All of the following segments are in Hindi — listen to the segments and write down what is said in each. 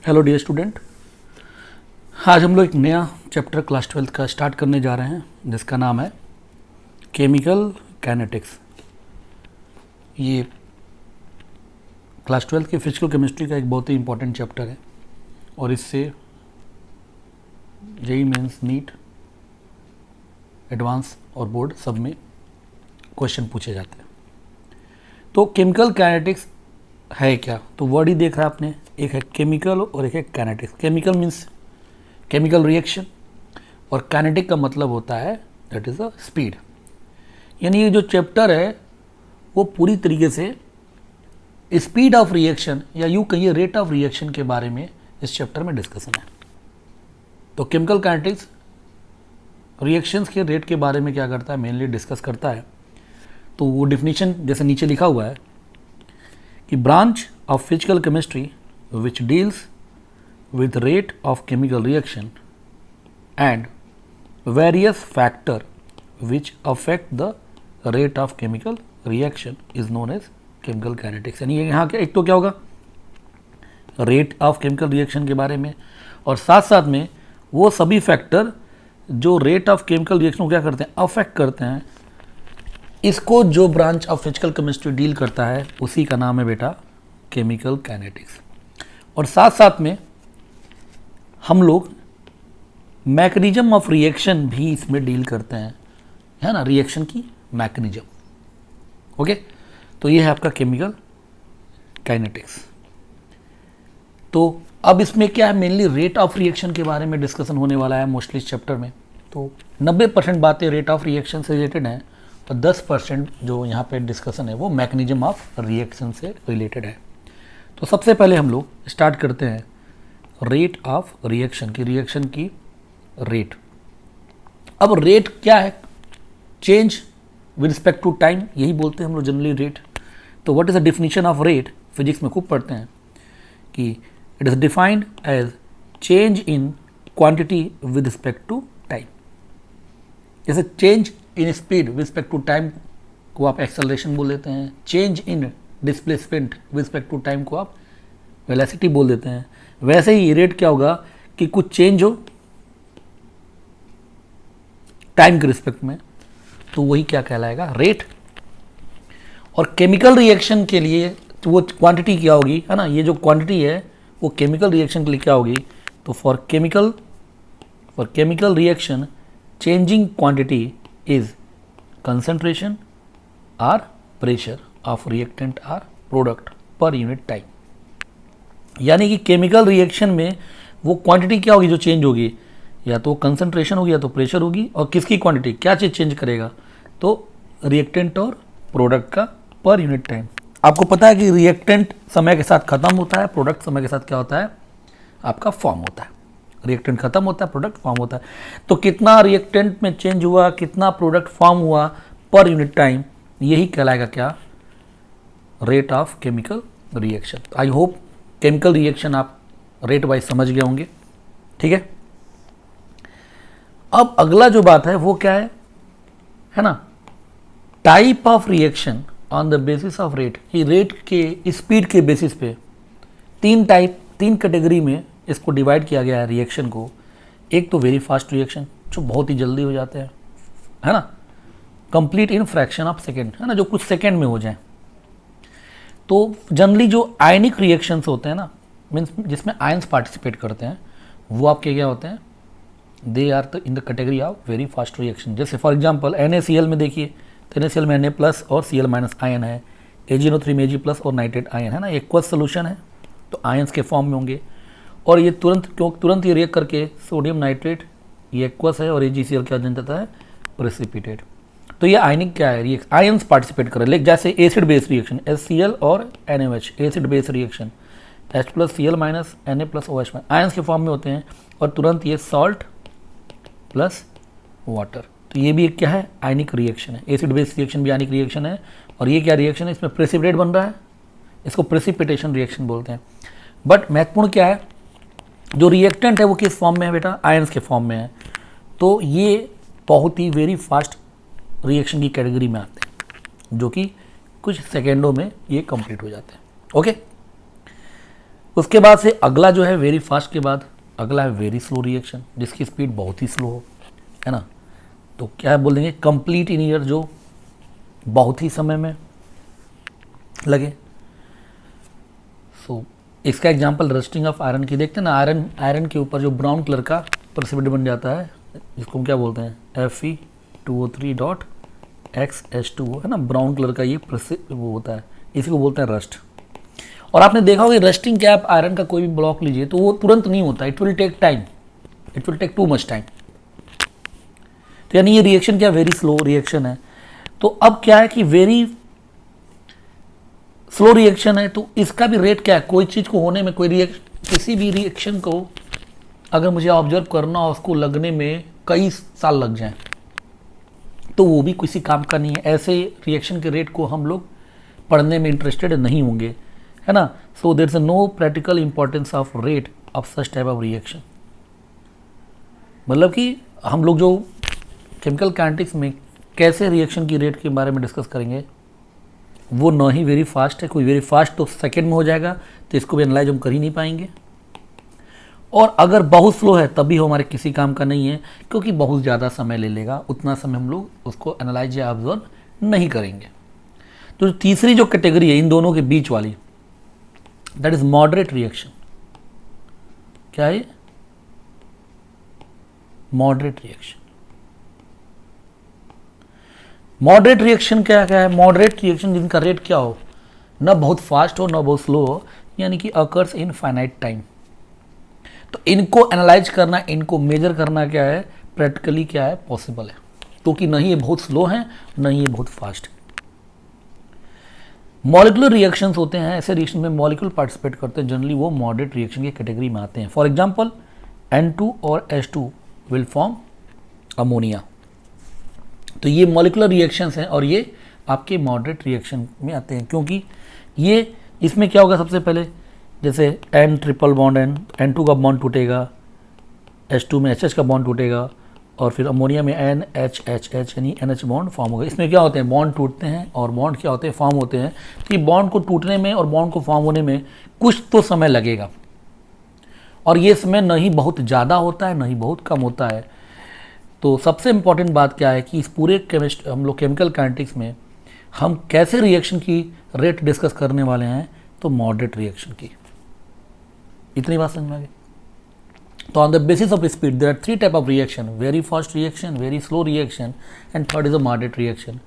हेलो डियर स्टूडेंट, आज हम लोग एक नया चैप्टर क्लास 12 का स्टार्ट करने जा रहे हैं जिसका नाम है केमिकल काइनेटिक्स। ये क्लास 12 की फिजिकल केमिस्ट्री का एक बहुत ही इंपॉर्टेंट चैप्टर है और इससे जेईई मेंस, नीट, एडवांस और बोर्ड सब में क्वेश्चन पूछे जाते हैं। तो केमिकल काइनेटिक्स है क्या? तो वर्ड ही देख रहा है आपने, एक है केमिकल और एक है kinetics. Chemical means chemical reaction और काइनेटिक का मतलब होता है दैट इज़ अ स्पीड। यानी ये जो चैप्टर है वो पूरी तरीके से स्पीड ऑफ रिएक्शन या यूँ कहिए रेट ऑफ रिएक्शन के बारे में इस चैप्टर में डिस्कशन है। तो केमिकल काइनेटिक्स रिएक्शंस के रेट के बारे में क्या करता है, मेनली डिस्कस करता है। तो वो डिफिनीशन जैसे नीचे लिखा हुआ है कि branch of physical chemistry which deals with rate of chemical reaction and various factor which affect the rate of chemical reaction is known as chemical kinetics। यानी यहाँ के एक तो क्या होगा रेट ऑफ केमिकल रिएक्शन के बारे में, और साथ साथ में वो सभी फैक्टर जो रेट ऑफ केमिकल रिएक्शन को क्या करते हैं, अफेक्ट करते हैं। इसको जो branch of physical chemistry deal करता है उसी का नाम है बेटा केमिकल काइनेटिक्स। और साथ साथ में हम लोग मैकेनिज्म ऑफ रिएक्शन भी इसमें डील करते हैं, है ना, रिएक्शन की मैकेनिज्म। ओके, तो ये है आपका केमिकल काइनेटिक्स। तो अब इसमें क्या है, मेनली रेट ऑफ रिएक्शन के बारे में डिस्कशन होने वाला है मोस्टली इस चैप्टर में। तो 90% बातें रेट ऑफ रिएक्शन से रिलेटेड हैं और 10% जो यहाँ पे डिस्कशन है वो मैकेनिज्म ऑफ रिएक्शन से रिलेटेड है। तो सबसे पहले हम लोग स्टार्ट करते हैं रेट ऑफ रिएक्शन की रेट। अब रेट क्या है, change with respect to time, यही बोलते हैं हम लोग जनरली रेट। तो what is the definition of rate? Physics में खूब पढ़ते हैं कि it is defined as change in quantity with respect to time. जैसे change in speed with respect to time को आप एक्सेलरेशन बोल देते हैं, change in displacement with respect to time को आप वेलोसिटी बोल देते हैं। वैसे ही रेट क्या होगा कि कुछ चेंज हो टाइम के रिस्पेक्ट में, तो वही क्या कहलाएगा, रेट। और केमिकल रिएक्शन के लिए तो वो क्वांटिटी क्या होगी, है ना, ये जो क्वांटिटी है वो केमिकल रिएक्शन के लिए क्या होगी। तो for chemical reaction changing quantity is concentration और प्रेशर ऑफ रिएक्टेंट और प्रोडक्ट पर यूनिट टाइम। यानी कि केमिकल रिएक्शन में वो क्वांटिटी क्या होगी जो चेंज होगी, या तो कंसंट्रेशन होगी या तो प्रेशर होगी। और किसकी क्वांटिटी, क्या चीज़ चेंज करेगा, तो रिएक्टेंट और प्रोडक्ट का पर यूनिट टाइम। आपको पता है कि रिएक्टेंट समय के साथ खत्म होता है, प्रोडक्ट समय के साथ क्या होता है, आपका फॉर्म होता है। रिएक्टेंट खत्म होता है, प्रोडक्ट फॉर्म होता है। तो कितना रिएक्टेंट में चेंज हुआ, कितना प्रोडक्ट फॉर्म हुआ पर यूनिट टाइम, यही कहलाएगा क्या, rate of chemical reaction. I hope chemical reaction आप रेट वाइज समझ गए होंगे, ठीक है। अब अगला जो बात है वो क्या है ना, type of reaction on the basis of rate. कि रेट के स्पीड के बेसिस पे तीन कैटेगरी में इसको डिवाइड किया गया है रिएक्शन को। एक तो वेरी फास्ट रिएक्शन जो बहुत ही जल्दी हो जाते हैं, है ना, complete in fraction of second, है ना, जो कुछ सेकेंड में हो जाए। तो जनरली जो आयनिक रिएक्शंस होते हैं ना, मीन्स जिसमें आयंस पार्टिसिपेट करते हैं, वो आपके क्या होते हैं, they are in the category of very fast reaction. जैसे फॉर एग्जांपल NaCl में देखिए, तो NaCl में Na प्लस और Cl माइनस आयन है, AgNO3 में Ag प्लस और नाइट्रेट आयन है ना, एक्वस सोल्यूशन है तो आयंस के फॉर्म में होंगे। और ये तुरंत ये रिएक्ट करके सोडियम नाइट्रेट, ये एक्वस है, और AgCl क्या बन जाता है, प्रेसिपिटेट। तो ये आयनिक क्या है, आयंस पार्टिसिपेट कर रहे हैं। जैसे एसिड बेस रिएक्शन HCl और NaOH, acid base reaction H plus Cl minus Na plus OH में आयंस के फॉर्म में होते हैं, और तुरंत ये सॉल्ट प्लस वाटर। तो ये भी एक क्या है, आयनिक रिएक्शन है। एसिड बेस रिएक्शन भी आयनिक रिएक्शन है। और ये क्या रिएक्शन है, इसमें प्रेसिपिटेट बन रहा है, इसको प्रेसिपिटेशन रिएक्शन बोलते हैं। बट महत्वपूर्ण क्या है, जो रिएक्टेंट है वो किस फॉर्म में है बेटा, आयंस के फॉर्म में है। तो ये बहुत ही वेरी फास्ट रिएक्शन की कैटेगरी में आते हैं, जो कि कुछ सेकेंडों में ये कंप्लीट हो जाते हैं। ओके, उसके बाद से अगला जो है वेरी फास्ट के बाद अगला है वेरी स्लो रिएक्शन, जिसकी स्पीड बहुत ही स्लो हो, है ना। तो क्या बोल देंगे, कंप्लीट इन ईयर, जो बहुत ही समय में लगे। सो इसका एग्जांपल रस्टिंग ऑफ आयरन की देखते हैं ना, आयरन के ऊपर जो ब्राउन कलर का प्रेसिपिटेट बन जाता है, जिसको हम क्या बोलते हैं Fe2O3.XH2O, है ना, ब्राउन कलर का ये वो होता है, इसी को बोलते हैं रस्ट। और आपने देखा होगा रस्टिंग क्या, आप आयरन का कोई भी ब्लॉक लीजिए तो वो तुरंत नहीं होता, it will take time, it will take too much time. तो यानी ये रिएक्शन क्या, वेरी स्लो रिएक्शन है। तो अब क्या है कि वेरी स्लो रिएक्शन है, तो इसका भी रेट क्या है, कोई चीज़ को होने में, किसी भी रिएक्शन को अगर मुझे ऑब्जर्व करना हो, उसको लगने में कई साल लग जाएं, तो वो भी किसी काम का नहीं है। ऐसे रिएक्शन के रेट को हम लोग पढ़ने में इंटरेस्टेड नहीं होंगे, है ना। So there is no practical importance of rate of such type of reaction. मतलब कि हम लोग जो केमिकल काइनेटिक्स में कैसे रिएक्शन की रेट के बारे में डिस्कस करेंगे, वो ना ही वेरी फास्ट है, कोई वेरी फास्ट तो सेकेंड में हो जाएगा, तो इसको भी एनालाइज हम कर ही नहीं पाएंगे। और अगर बहुत स्लो है तब भी हमारे किसी काम का नहीं है, क्योंकि बहुत ज़्यादा समय ले लेगा, उतना समय हम लोग उसको एनालाइज या ऑब्जर्व नहीं करेंगे। तो तीसरी जो कैटेगरी है इन दोनों के बीच वाली, दैट इज मॉडरेट रिएक्शन। क्या है, मॉडरेट रिएक्शन। मॉडरेट रिएक्शन क्या है, मॉडरेट रिएक्शन जिनका रेट क्या हो, ना बहुत फास्ट हो ना बहुत स्लो हो, यानी कि अकर्स इन फाइनाइट टाइम। तो इनको एनालाइज करना, इनको मेजर करना क्या है, प्रैक्टिकली क्या है, पॉसिबल है, क्योंकि नहीं ये बहुत स्लो है नहीं ये बहुत फास्ट है। मॉलिकुलर रिएक्शंस होते हैं, ऐसे रिएक्शन में मॉलिक्यूल पार्टिसिपेट करते हैं, जनरली वो मॉडरेट रिएक्शन की कैटेगरी में आते हैं। फॉर एग्जांपल N2 और H2 विल फॉर्म अमोनिया। तो ये मॉलिकुलर रिएक्शंस हैं और ये आपके मॉडरेट रिएक्शन में आते हैं, क्योंकि ये इसमें क्या होगा, सबसे पहले जैसे N ट्रिपल बॉन्ड N2 का बॉन्ड टूटेगा, H2 में HH का बॉन्ड टूटेगा, और फिर अमोनिया में NHHH यानी NH बॉन्ड फॉर्म होगा। इसमें क्या होते हैं, बॉन्ड टूटते हैं और बॉन्ड क्या होते हैं, फॉर्म होते हैं। कि बॉन्ड को टूटने में और बॉन्ड को फॉर्म होने में कुछ तो समय लगेगा, और ये समय नहीं बहुत ज़्यादा होता है नहीं बहुत कम होता है। तो सबसे इम्पॉर्टेंट बात क्या है कि इस पूरे हम लोग केमिकल काइनेटिक्स में हम कैसे रिएक्शन की रेट डिस्कस करने वाले हैं, तो मॉडरेट रिएक्शन की। इतनी बात समझ में आ गई। तो on the basis of speed there are 3 type of reaction, very fast reaction, very slow reaction, and third is a moderate reaction.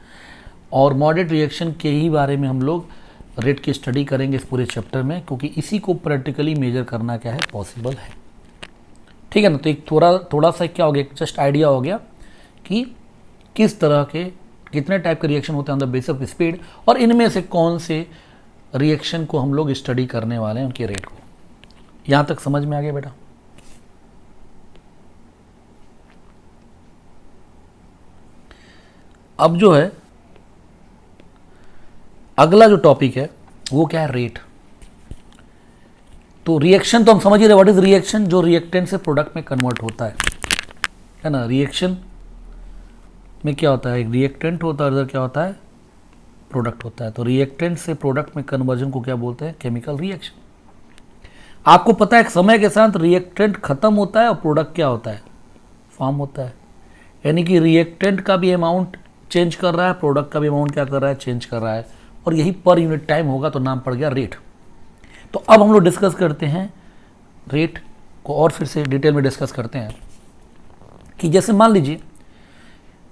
और मॉडरेट रिएक्शन के ही बारे में हम लोग रेट की स्टडी करेंगे इस पूरे चैप्टर में, क्योंकि इसी को प्रैक्टिकली मेजर करना क्या है, पॉसिबल है। ठीक है ना। तो एक थोड़ा सा क्या हो गया, जस्ट आइडिया हो गया कि किस तरह के कितने टाइप के रिएक्शन होते हैं on the basis of speed, और इनमें से कौन से रिएक्शन को हम लोग स्टडी करने वाले हैं, उनके रेट को। यहाँ तक समझ में आ गया बेटा। अब जो है अगला जो टॉपिक है वो क्या है, रेट। तो रिएक्शन तो हम समझ ही रहे, व्हाट इज रिएक्शन, जो रिएक्टेंट से प्रोडक्ट में कन्वर्ट होता है ना। रिएक्शन में क्या होता है, एक रिएक्टेंट होता है, इधर क्या होता है, प्रोडक्ट होता है। तो रिएक्टेंट से प्रोडक्ट में कन्वर्जन को क्या बोलते हैं, केमिकल रिएक्शन। आपको पता है समय के साथ रिएक्टेंट खत्म होता है और प्रोडक्ट क्या होता है, फॉर्म होता है। यानी कि रिएक्टेंट का भी अमाउंट चेंज कर रहा है, प्रोडक्ट का भी अमाउंट क्या कर रहा है, चेंज कर रहा है, और यही पर यूनिट टाइम होगा, तो नाम पड़ गया रेट। तो अब हम लोग डिस्कस करते हैं रेट को, और फिर से डिटेल में डिस्कस करते हैं कि जैसे मान लीजिए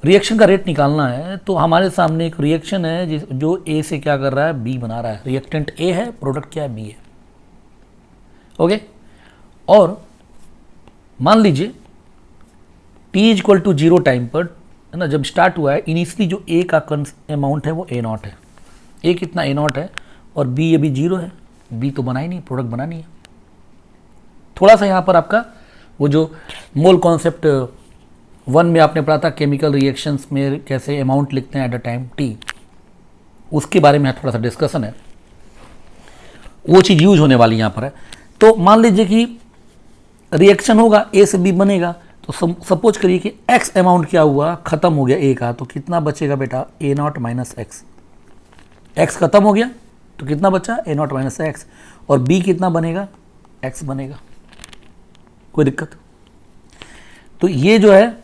रिएक्शन का रेट निकालना है, तो हमारे सामने एक रिएक्शन है जो ए से क्या कर रहा है, बी बना रहा है। रिएक्टेंट ए है, प्रोडक्ट क्या है, बी है। ओके। और मान लीजिए t इक्वल टू 0 टाइम पर, है ना, जब स्टार्ट हुआ है, इनिशियली जो ए का अमाउंट है वो A0 है। ए कितना, A0 है, और बी अभी 0 है, बी तो बना ही नहीं, प्रोडक्ट बना नहीं है। थोड़ा सा यहाँ पर आपका वो जो मोल कॉन्सेप्ट 1 में आपने पढ़ा था, केमिकल रिएक्शंस में कैसे अमाउंट लिखते हैं एट अ टाइम t, उसके बारे में थोड़ा सा डिस्कशन है, वो चीज़ यूज होने वाली यहाँ पर है। तो मान लीजिए कि रिएक्शन होगा, ए से बी बनेगा, तो सपोज करिए कि x अमाउंट क्या हुआ, खत्म हो गया ए का, तो कितना बचेगा बेटा, A0 माइनस एक्स। एक्स खत्म हो गया तो कितना बचा, A0 माइनस एक्स। और b कितना बनेगा, एक्स बनेगा, कोई दिक्कत? तो ये जो है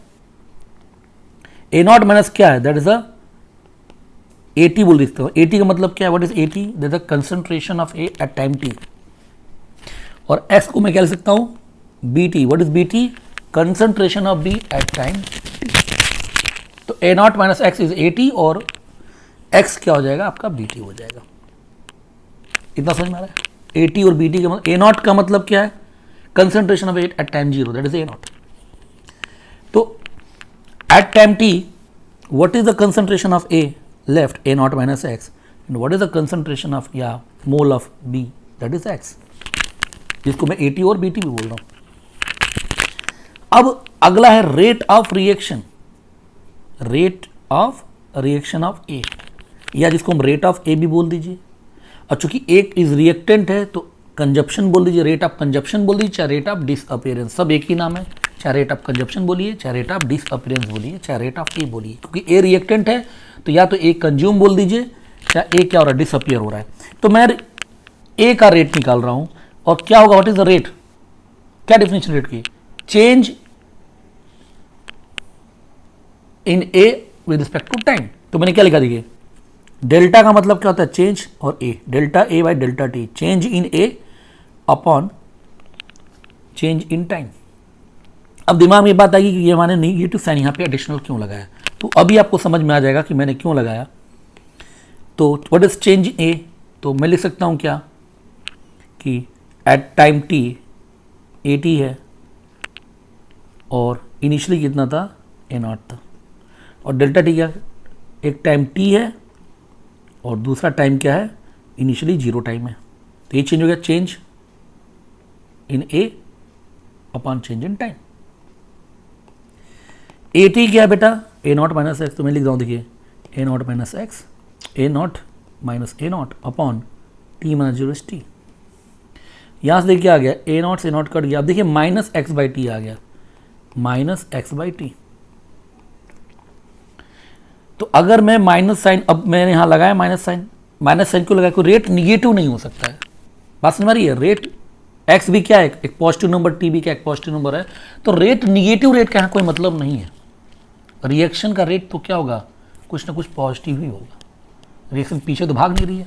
ए नॉट माइनस क्या है, दैट इज अ एटी बोल देते हो। एटी का मतलब क्या है, what is A T, that is the concentration of A at time T. और एक्स को मैं क्या लिख सकता हूं, B T. What is B T, concentration of B at time T. तो A naught minus X is A T और एक्स क्या हो जाएगा आपका बी टी हो जाएगा। इतना समझ में आ रहा है? ए टी और बी टी का मतलब, ए नॉट का मतलब क्या है, concentration of at time zero, that is A naught. तो at time T what is the concentration of A left, A naught minus X, and what is the concentration of या mole of B, that is X, जिसको मैं ए टी और बी टी भी बोल रहा हूं। अब अगला है rate of reaction, rate of reaction of A, या जिसको हम रेट ऑफ ए भी बोल दीजिए। और चूंकि एक इज रिएक्टेंट है तो कंजप्शन बोल दीजिए, रेट ऑफ कंजप्शन बोल दीजिए, चाहे रेट ऑफ डिसअपियरेंस, सब एक ही नाम है। चाहे रेट ऑफ कंजप्शन बोलिए, चाहे रेट ऑफ डिसअपियरेंस बोलिए, चाहे रेट ऑफ ए बोलिए। क्योंकि ए रिएक्टेंट है तो या तो ए कंज्यूम बोल दीजिए, चाहे ए क्या हो रहा है, डिसअपियर हो रहा है। तो मैं ए का रेट निकाल रहा हूं और क्या होगा, व्हाट इज द रेट, क्या डेफिनेशन रेट की, change in A with respect to time. तो मैंने क्या लिखा देखिए, डेल्टा का मतलब क्या होता है, चेंज, और A, delta A by delta T, change in A upon change in time. अब दिमाग में ये बात आएगी कि ये मैंने नेगेटिव साइन यहाँ पे एडिशनल क्यों लगाया, तो अभी आपको समझ में आ जाएगा कि मैंने क्यों लगाया। तो what is change in A, तो मैं लिख सकता हूँ क्या कि at time T A T है और इनिशियली कितना था, ए नॉट था, और डेल्टा टी क्या, एक टाइम टी है और दूसरा टाइम क्या है, इनिशियली जीरो टाइम है। तो ये चेंज हो गया, change in A upon change in time. A T क्या है बेटा, ए नॉट माइनस एक्स, तो मैं लिख रहा हूँ देखिए, A naught minus X, A naught minus A naught upon T minus zero T. यहाँ से देखिए आ गया, ए नॉट से ए नॉट कट गया, अब देखिए माइनस एक्स बाई टी आ गया, माइनस एक्स बाई टी। तो अगर मैं माइनस साइन, अब मैंने यहाँ लगाया माइनस साइन क्यों लगाया, कोई रेट निगेटिव नहीं हो सकता है, बात समझ रही है। रेट एक्स भी क्या है, एक पॉजिटिव नंबर, टी भी क्या एक पॉजिटिव नंबर है, तो रेट निगेटिव रेट का यहाँ कोई मतलब नहीं है। रिएक्शन का रेट तो क्या होगा, कुछ ना कुछ पॉजिटिव ही होगा, रिएक्शन पीछे तो भाग नहीं रही है।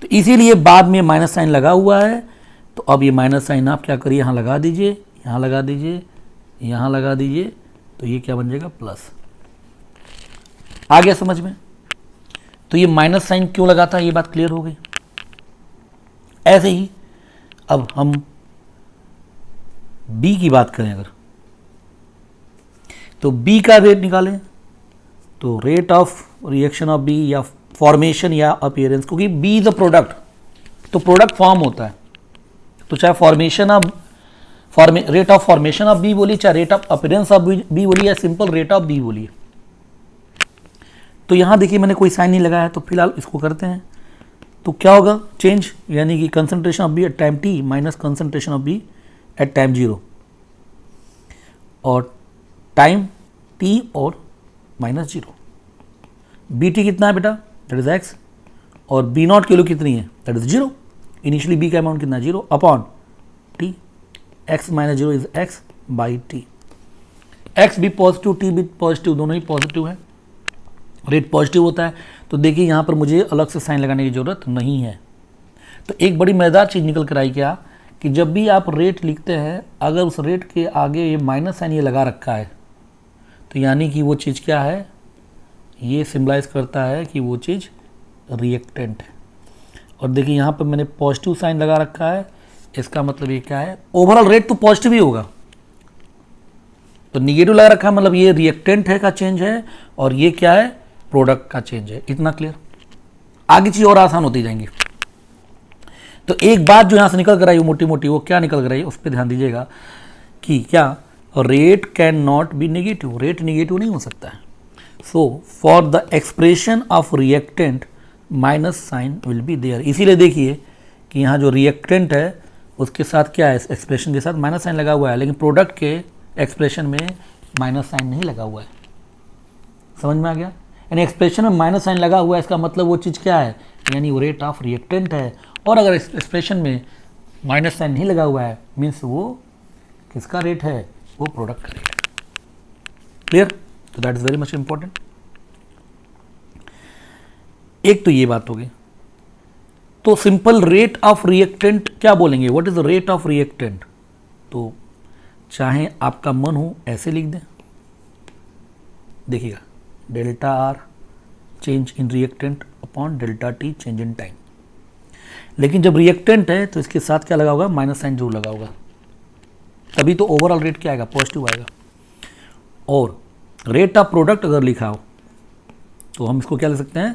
तो इसीलिए बाद में माइनस साइन लगा हुआ है, तो अब ये माइनस साइन आप क्या करिए, यहाँ लगा दीजिए, यहाँ लगा दीजिए, यहाँ लगा दीजिए, तो ये क्या बन जाएगा, प्लस। आ गया समझ में? तो ये माइनस साइन क्यों लगा था, ये बात क्लियर हो गई। ऐसे ही अब हम बी की बात करें अगर, तो बी का रेट निकालें, तो rate of reaction of B या फॉर्मेशन या अपीयरेंस, क्योंकि बी इज अ प्रोडक्ट, तो प्रोडक्ट फॉर्म होता है, तो चाहे formation of rate of formation of B बोलिए, चाहे rate of appearance of B बोलिए, या सिंपल रेट ऑफ बी बोलिए। तो यहां देखिए मैंने कोई साइन नहीं लगाया, तो फिलहाल इसको करते हैं। तो क्या होगा, चेंज यानी कि concentration of B at time T minus concentration of B at time zero, और टाइम टी और माइनस जीरो। बी टी कितना है बेटा, दैट इज एक्स, और बी नॉट की वैल्यू कितनी है, that is zero. Initially B का अमाउंट कितना है, zero, upon T, X minus zero is X by T. X भी पॉजिटिव, टी भी पॉजिटिव, दोनों ही पॉजिटिव है, रेट पॉजिटिव होता है। तो देखिए यहाँ पर मुझे अलग से साइन लगाने की ज़रूरत नहीं है। तो एक बड़ी मज़ेदार चीज़ निकल कर आई क्या, कि जब भी आप रेट लिखते हैं, अगर उस रेट के आगे ये माइनस साइन ये लगा रखा है, तो यानी कि वो चीज़ क्या है, ये सिम्बलाइज करता है कि वो चीज़ रिएक्टेंट है। और देखिए यहाँ पर मैंने पॉजिटिव साइन लगा रखा है, इसका मतलब ये क्या है, ओवरऑल रेट तो पॉजिटिव ही होगा। तो निगेटिव लगा रखा है मतलब ये रिएक्टेंट है का चेंज है, और ये क्या है, प्रोडक्ट का चेंज है। इतना क्लियर, आगे चीज और आसान होती जाएंगी। तो एक बात जो यहां से निकल कर आई मोटी मोटी, वो क्या निकल कर आई, उस पर ध्यान दीजिएगा कि क्या, rate can not be negative, rate negative नहीं हो सकता है। So for the expression of reactant minus sign will be there. इसीलिए देखिए कि यहाँ जो रिएक्टेंट है उसके साथ क्या है, एक्सप्रेशन के साथ माइनस साइन लगा हुआ है, लेकिन प्रोडक्ट के एक्सप्रेशन में माइनस साइन नहीं लगा हुआ है। समझ में आ गया? यानी एक्सप्रेशन में माइनस साइन लगा हुआ है, इसका मतलब वो चीज़ क्या है, यानी वो रेट ऑफ रिएक्टेंट है। और अगर एक्सप्रेशन में माइनस साइन नहीं लगा हुआ है मीन्स वो किसका रेट है, वो प्रोडक्ट का रेट है। क्लियर? तो that is very much important. एक तो ये बात होगी। तो सिंपल रेट ऑफ रिएक्टेंट क्या बोलेंगे, what is the rate of reactant? तो चाहे आपका मन हो ऐसे लिख दें, देखिएगा delta R change in reactant upon delta T change in time. लेकिन जब रिएक्टेंट है तो इसके साथ क्या लगा होगा, माइनस साइन जरूर लगा होगा, तभी तो ओवरऑल रेट क्या आएगा, पॉजिटिव आएगा। और रेट ऑफ प्रोडक्ट अगर लिखा हो तो हम इसको क्या लिख सकते हैं,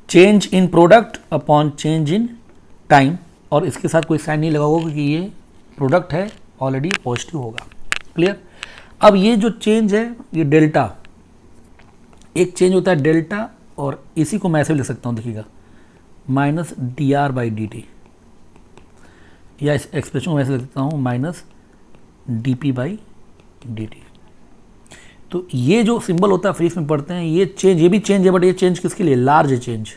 change in product upon change in time, और इसके साथ कोई साइन नहीं लगा होगा क्योंकि ये प्रोडक्ट है ऑलरेडी पॉजिटिव होगा। क्लियर? अब ये जो चेंज है ये डेल्टा, एक चेंज होता है डेल्टा, और इसी को मैं ऐसे भी लिख सकता हूँ, देखिएगा minus D R by D T, या इस एक्सप्रेशन को मैं ऐसे लिख सकता हूँ minus D P by D T. तो ये जो सिंबल होता है फिजिक्स में पढ़ते हैं, ये चेंज, ये भी चेंज है, बट ये चेंज किसके लिए, लार्ज चेंज।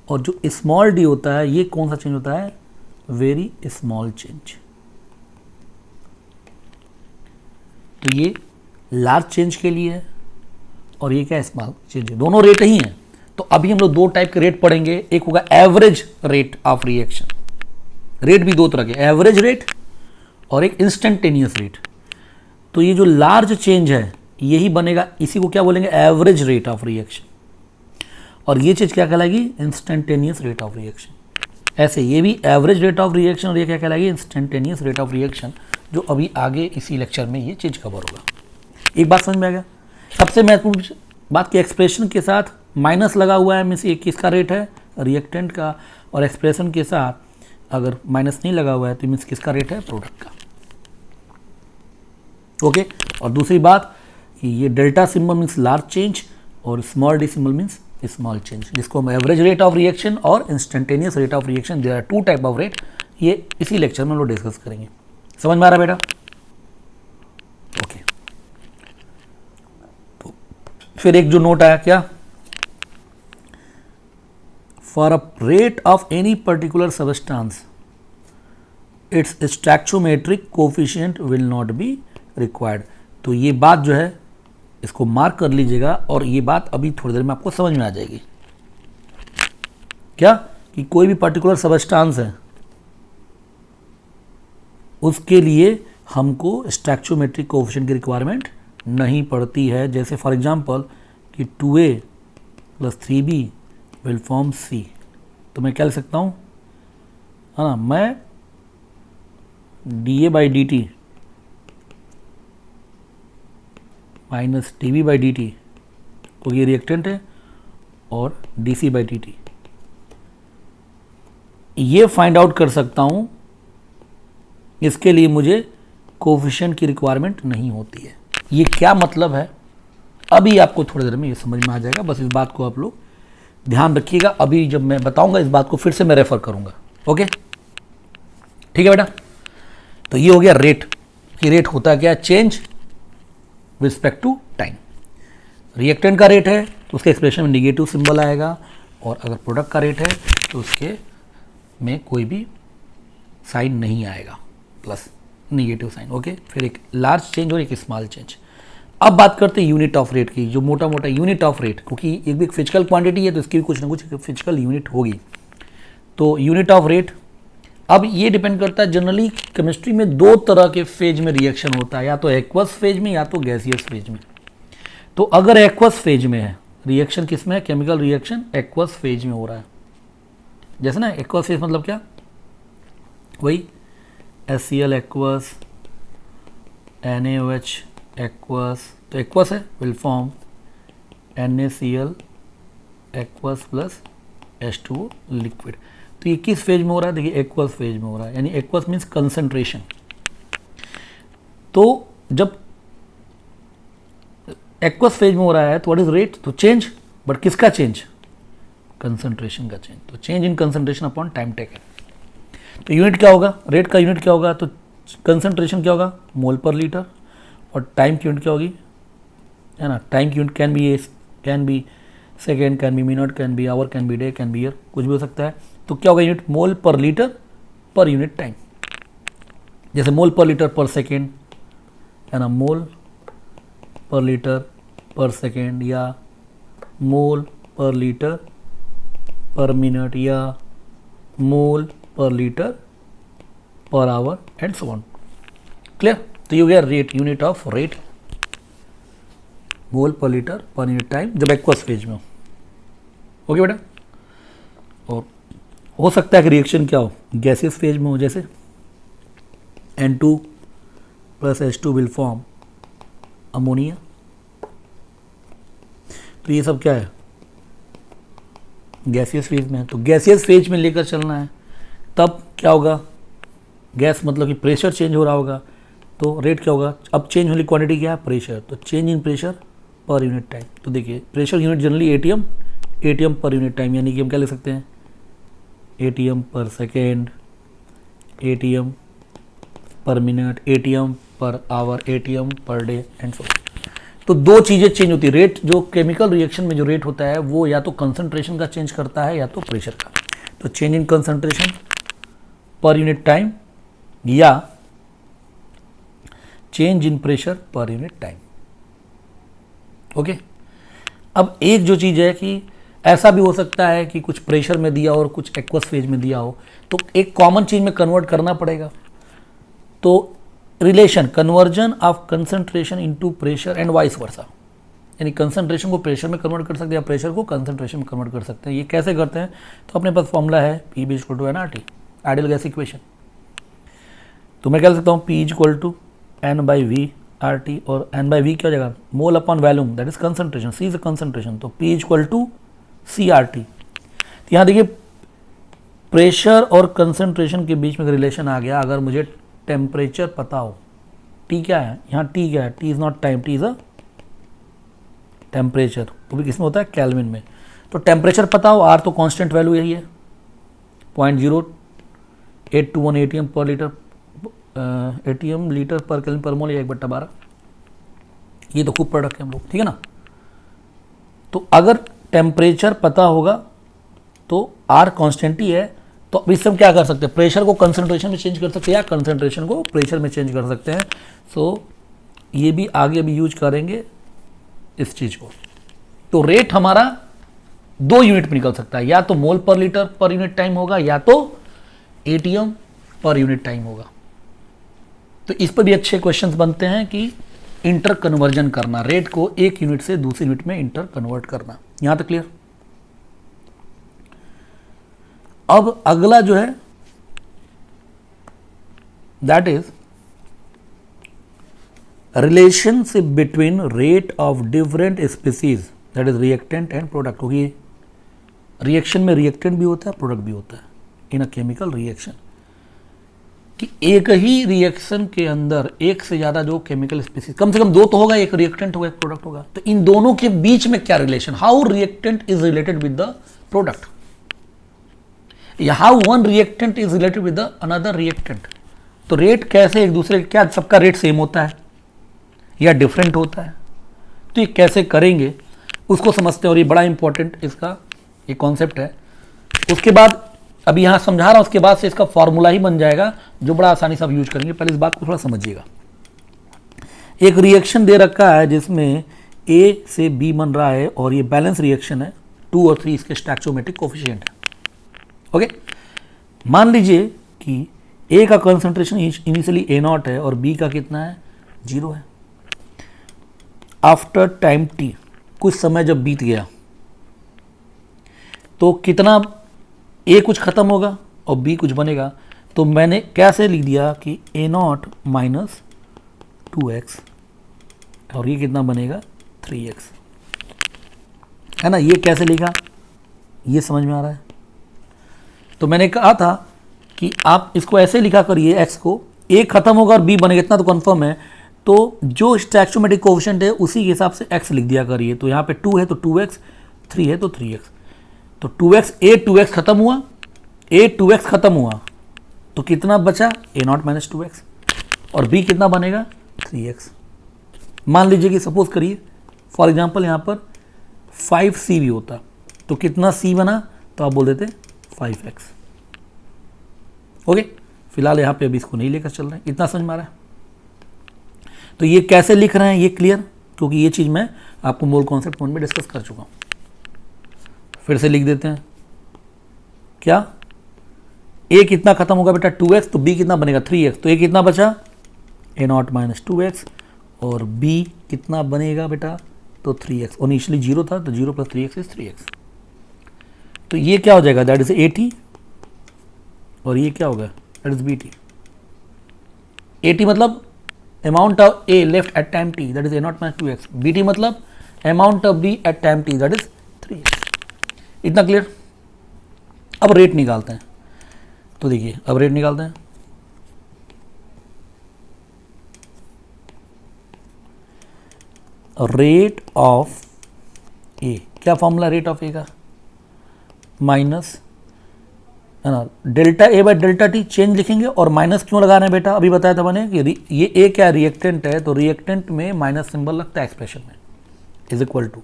और जो स्मॉल डी होता है ये कौन सा चेंज होता है, वेरी स्मॉल चेंज। तो ये लार्ज चेंज के लिए है और ये क्या स्मॉल चेंज है, दोनों रेट ही हैं। तो अभी हम लोग दो टाइप के रेट पढ़ेंगे, एक होगा average rate of reaction. Rate भी दो तरह के, एवरेज रेट और एक इंस्टेंटेनियस रेट। तो ये जो लार्ज चेंज है यही बनेगा, इसी को क्या बोलेंगे, एवरेज रेट ऑफ रिएक्शन, और ये चीज क्या कहलाएगी, इंस्टेंटेनियस रेट ऑफ रिएक्शन। ऐसे ये भी एवरेज रेट ऑफ रिएक्शन और ये क्या कहलाएगी, इंस्टेंटेनियस रेट ऑफ रिएक्शन, जो अभी आगे इसी लेक्चर में ये चीज कवर होगा। एक बात समझ में आ गया? सबसे महत्वपूर्ण बात की एक्सप्रेशन के साथ माइनस लगा हुआ है मीन्स ये किसका रेट है, रिएक्टेंट का, और एक्सप्रेशन के साथ अगर माइनस नहीं लगा हुआ है तो मीन्स किसका रेट है, प्रोडक्ट का। ओके? और दूसरी बात कि ये delta symbol means large change और small D symbol means small change, जिसको हम एवरेज रेट ऑफ रिएक्शन और instantaneous rate of reaction, there are two type of rate, ये इसी लेक्चर में हम लोग डिस्कस करेंगे। समझ में आ रहा है बेटा? ओके। तो फिर एक जो नोट आया क्या, for a rate of any particular substance its stoichiometric coefficient will not be required. तो ये बात जो है इसको मार्क कर लीजिएगा, और ये बात अभी थोड़ी देर में आपको समझ में आ जाएगी। क्या कि कोई भी पर्टिकुलर सबस्टांस है उसके लिए हमको स्टैक्चोमेट्रिक कोफिशिएंट की रिक्वायरमेंट नहीं पड़ती है। जैसे फॉर एग्जांपल कि 2a + 3b will form c, तो मैं क्या लिख सकता हूँ, है ना, मैं da/dt माइनस dB/dt, तो ये रिएक्टेंट है, और dC/dt ये फाइंड आउट कर सकता हूँ। इसके लिए मुझे कोफिशिएंट की रिक्वायरमेंट नहीं होती है। ये क्या मतलब है, अभी आपको थोड़ी देर में ये समझ में आ जाएगा। बस इस बात को आप लोग ध्यान रखिएगा, अभी जब मैं बताऊंगा इस बात को फिर से मैं रेफर करूंगा। ओके? ठीक है बेटा? तो ये हो गया रेट, कि रेट होता क्या, change respect to time. Reactant का रेट है तो उसके एक्सप्रेशन में निगेटिव सिंबल आएगा, और अगर प्रोडक्ट का रेट है तो उसके में कोई भी साइन नहीं आएगा, प्लस निगेटिव साइन। ओके? फिर एक लार्ज चेंज और एक स्मॉल चेंज। अब बात करते हैं यूनिट ऑफ रेट की, जो मोटा मोटा यूनिट ऑफ रेट, क्योंकि एक भी फिजिकल क्वांटिटी है तो इसकी भी कुछ ना कुछ फिजिकल यूनिट होगी। तो यूनिट ऑफ रेट, अब ये डिपेंड करता है, जनरली केमिस्ट्री में दो तरह के फेज में रिएक्शन होता है, या तो एक्वस फेज में या तो गैसियस फेज में। तो अगर एक्वस फेज में है रिएक्शन, किस में है, केमिकल रिएक्शन एक्वस फेज में हो रहा है। जैसे ना एक्वस फेज मतलब क्या, वही HCl एक्वस, NaOH एक्वस, तो एक्वस है will form NaCl aqueous plus H2O liquid. तो ये किस फेज में हो रहा है, देखिए एक्वस फेज में हो रहा है, यानी एक्वस मीन्स कंसंट्रेशन। तो जब एक्वस फेज में हो रहा है तो व्हाट इज रेट, तो चेंज, बट किसका चेंज, कंसंट्रेशन का चेंज। तो change in concentration upon time taken. तो यूनिट क्या होगा, रेट का यूनिट क्या होगा, तो कंसंट्रेशन क्या होगा, मोल पर लीटर, और टाइम की यूनिट क्या होगी, है ना, टाइम की unit can be second, can be minute, can be hour, can be day, can be year, कुछ भी हो सकता है। तो क्या होगा यूनिट? मोल पर लीटर पर यूनिट टाइम। जैसे मोल पर लीटर पर सेकेंड है ना, मोल पर लीटर पर सेकेंड, या मोल पर लीटर पर मिनट, या मोल पर litre per hour and so on. Clear? तो ये गया रेट, यूनिट ऑफ रेट, मोल पर लीटर पर यूनिट टाइम जब एक्वस फेज में हो। ओके बेटा? और हो सकता है कि रिएक्शन क्या हो, गैसियस फेज में हो, जैसे N2 plus H2 will form ammonia. तो ये सब क्या है? गैसियस फेज में है। तो गैसियस फेज में लेकर चलना है, तब क्या होगा? गैस मतलब कि प्रेशर चेंज हो रहा होगा, तो रेट क्या होगा? अब चेंज होने की क्वांटिटी क्या है? प्रेशर। तो change in pressure per unit time. तो देखिए pressure unit generally ATM, ATM पर यूनिट टाइम, यानी कि हम क्या लिख सकते हैं? एटीएम पर सेकेंड, एटीएम पर minute, ATM per hour, ATM per day and so. तो दो चीज़ें चेंज होती है। रेट जो केमिकल रिएक्शन में जो रेट होता है वो या तो कंसंट्रेशन का चेंज करता है या तो प्रेशर का। तो change in concentration per unit time या change in pressure per unit time. Okay? अब एक जो चीज़ है कि ऐसा भी हो सकता है कि कुछ प्रेशर में दिया हो और कुछ एक्वस फेज में दिया हो, तो एक कॉमन चीज में कन्वर्ट करना पड़ेगा। तो relation, conversion of concentration into pressure and vice versa, यानी कंसंट्रेशन को प्रेशर में कन्वर्ट कर सकते हैं या प्रेशर को कंसंट्रेशन में कन्वर्ट कर सकते हैं। ये कैसे करते हैं? तो अपने पास फॉर्मूला है P = nRT, ideal gas equation. तो मैं कह सकता हूँ P = N/V RT, और N/V क्या हो जाएगा? Mole upon volume, that is concentration, C is concentration, तो P = CRT। तो यहाँ देखिए प्रेशर और कंसंट्रेशन के बीच में रिलेशन आ गया। अगर मुझे टेम्परेचर पता हो, T क्या है यहाँ? T क्या है? T is not time, T is a temperature. वो भी किसमें होता है? केल्विन में। तो टेम्परेचर पता हो, R तो कांस्टेंट वैल्यू यही है 0.0821 एटीएम पर लीटर, एटीएम लीटर पर केल्विन पर मोल, या 1/12। ये तो खूब प्रोडक्ट है हम लोग, ठीक है ना? तो अगर टेम्परेचर पता होगा तो R कांस्टेंट ही है, तो अब इससे हम क्या कर सकते हैं? प्रेशर को कंसंट्रेशन में चेंज कर सकते हैं या कंसंट्रेशन को प्रेशर में चेंज कर सकते हैं। सो ये भी आगे भी यूज करेंगे इस चीज को। तो रेट हमारा 2 यूनिट में निकल सकता है, या तो मोल पर लीटर पर यूनिट टाइम होगा या तो एटीएम पर यूनिट टाइम होगा। तो इस पर भी अच्छे क्वेश्चंस बनते हैं कि इंटर कन्वर्जन करना, रेट को एक यूनिट से दूसरी यूनिट में इंटर कन्वर्ट करना। यहां तक क्लियर? अब अगला जो है that is relationship between rate of different species, that is reactant and product. क्योंकि रिएक्शन में रिएक्टेंट भी होता है, प्रोडक्ट भी होता है इन अ केमिकल रिएक्शन, कि एक ही रिएक्शन के अंदर एक से ज्यादा जो केमिकल स्पीसीज, कम से कम 2 तो होगा, एक रिएक्टेंट होगा एक प्रोडक्ट होगा। तो इन दोनों के बीच में क्या relation, how reactant is related with the product, या how one reactant is related with the another reactant. तो रेट कैसे एक दूसरे, क्या सबका रेट सेम होता है या डिफरेंट होता है? तो ये कैसे करेंगे उसको समझते हैं, और ये बड़ा इंपॉर्टेंट इसका ये कॉन्सेप्ट है। उसके बाद अभी यहाँ समझा रहा हूँ, उसके बाद से इसका फॉर्मूला ही बन जाएगा जो बड़ा आसानी से आप यूज करेंगे। पहले इस बात को थोड़ा समझिएगा। एक रिएक्शन दे रखा है जिसमें A से B बन रहा है और ये बैलेंस रिएक्शन है, 2 और 3 इसके स्टैक्चोमेट्रिक कोफिशिएंट है। ओके, मान लीजिए कि A का कंसंट्रेशन इनिशियली A0 है और B का कितना है? 0 है। आफ्टर टाइम T, कुछ समय जब बीत गया तो कितना A कुछ खत्म होगा और B कुछ बनेगा। तो मैंने कैसे लिख दिया कि A0 माइनस 2x और ये कितना बनेगा? 3x, है ना? ये कैसे लिखा, ये समझ में आ रहा है? तो मैंने कहा था कि आप इसको ऐसे लिखा करिए, x को, A खत्म होगा और B बनेगा, इतना तो कंफर्म है। तो जो स्टैक्चोमेट्रिक कोएफिशिएंट है उसी के हिसाब से x लिख दिया करिए। तो यहाँ पे 2 है तो 2x, 3 है तो 3x। तो 2x, A 2x खत्म हुआ, A 2x खत्म हुआ तो कितना बचा? A0 माइनस 2x, और B कितना बनेगा? 3x। मान लीजिए कि सपोज करिए फॉर एग्जांपल यहाँ पर 5C भी होता तो कितना C बना? तो आप बोल देते 5x। ओके, फिलहाल यहाँ पे अभी इसको नहीं लेकर चल रहे हैं, इतना समझ में आ रहा है। तो ये कैसे लिख रहे हैं ये क्लियर, क्योंकि ये चीज़ मैं आपको मोल कॉन्सेप्ट 1 में डिस्कस कर चुका हूँ। फिर से लिख देते हैं, क्या a कितना खत्म होगा बेटा 2x, तो b कितना बनेगा 3x, तो a कितना बचा a0 माइनस 2x, और b कितना बनेगा बेटा तो 3x, और इनिशियली 0 था तो 0 प्लस 3x इज 3x। तो ये क्या हो जाएगा, दैट इज at, और ये क्या होगा, दैट इज bt। at मतलब amount of a left at time t, that is a0 minus 2x, bt मतलब amount of b at time t, that is 3x। इतना क्लियर। अब रेट निकालते हैं, तो देखिए अब रेट निकालते हैं। रेट ऑफ ए, क्या फॉर्मूला रेट ऑफ ए का, माइनस है ना delta A by delta T, change लिखेंगे। और माइनस क्यों लगा रहे हैं बेटा, अभी बताया था मैंने कि ये ए क्या रिएक्टेंट है, तो रिएक्टेंट में माइनस सिंबल लगता है एक्सप्रेशन में, इज इक्वल टू,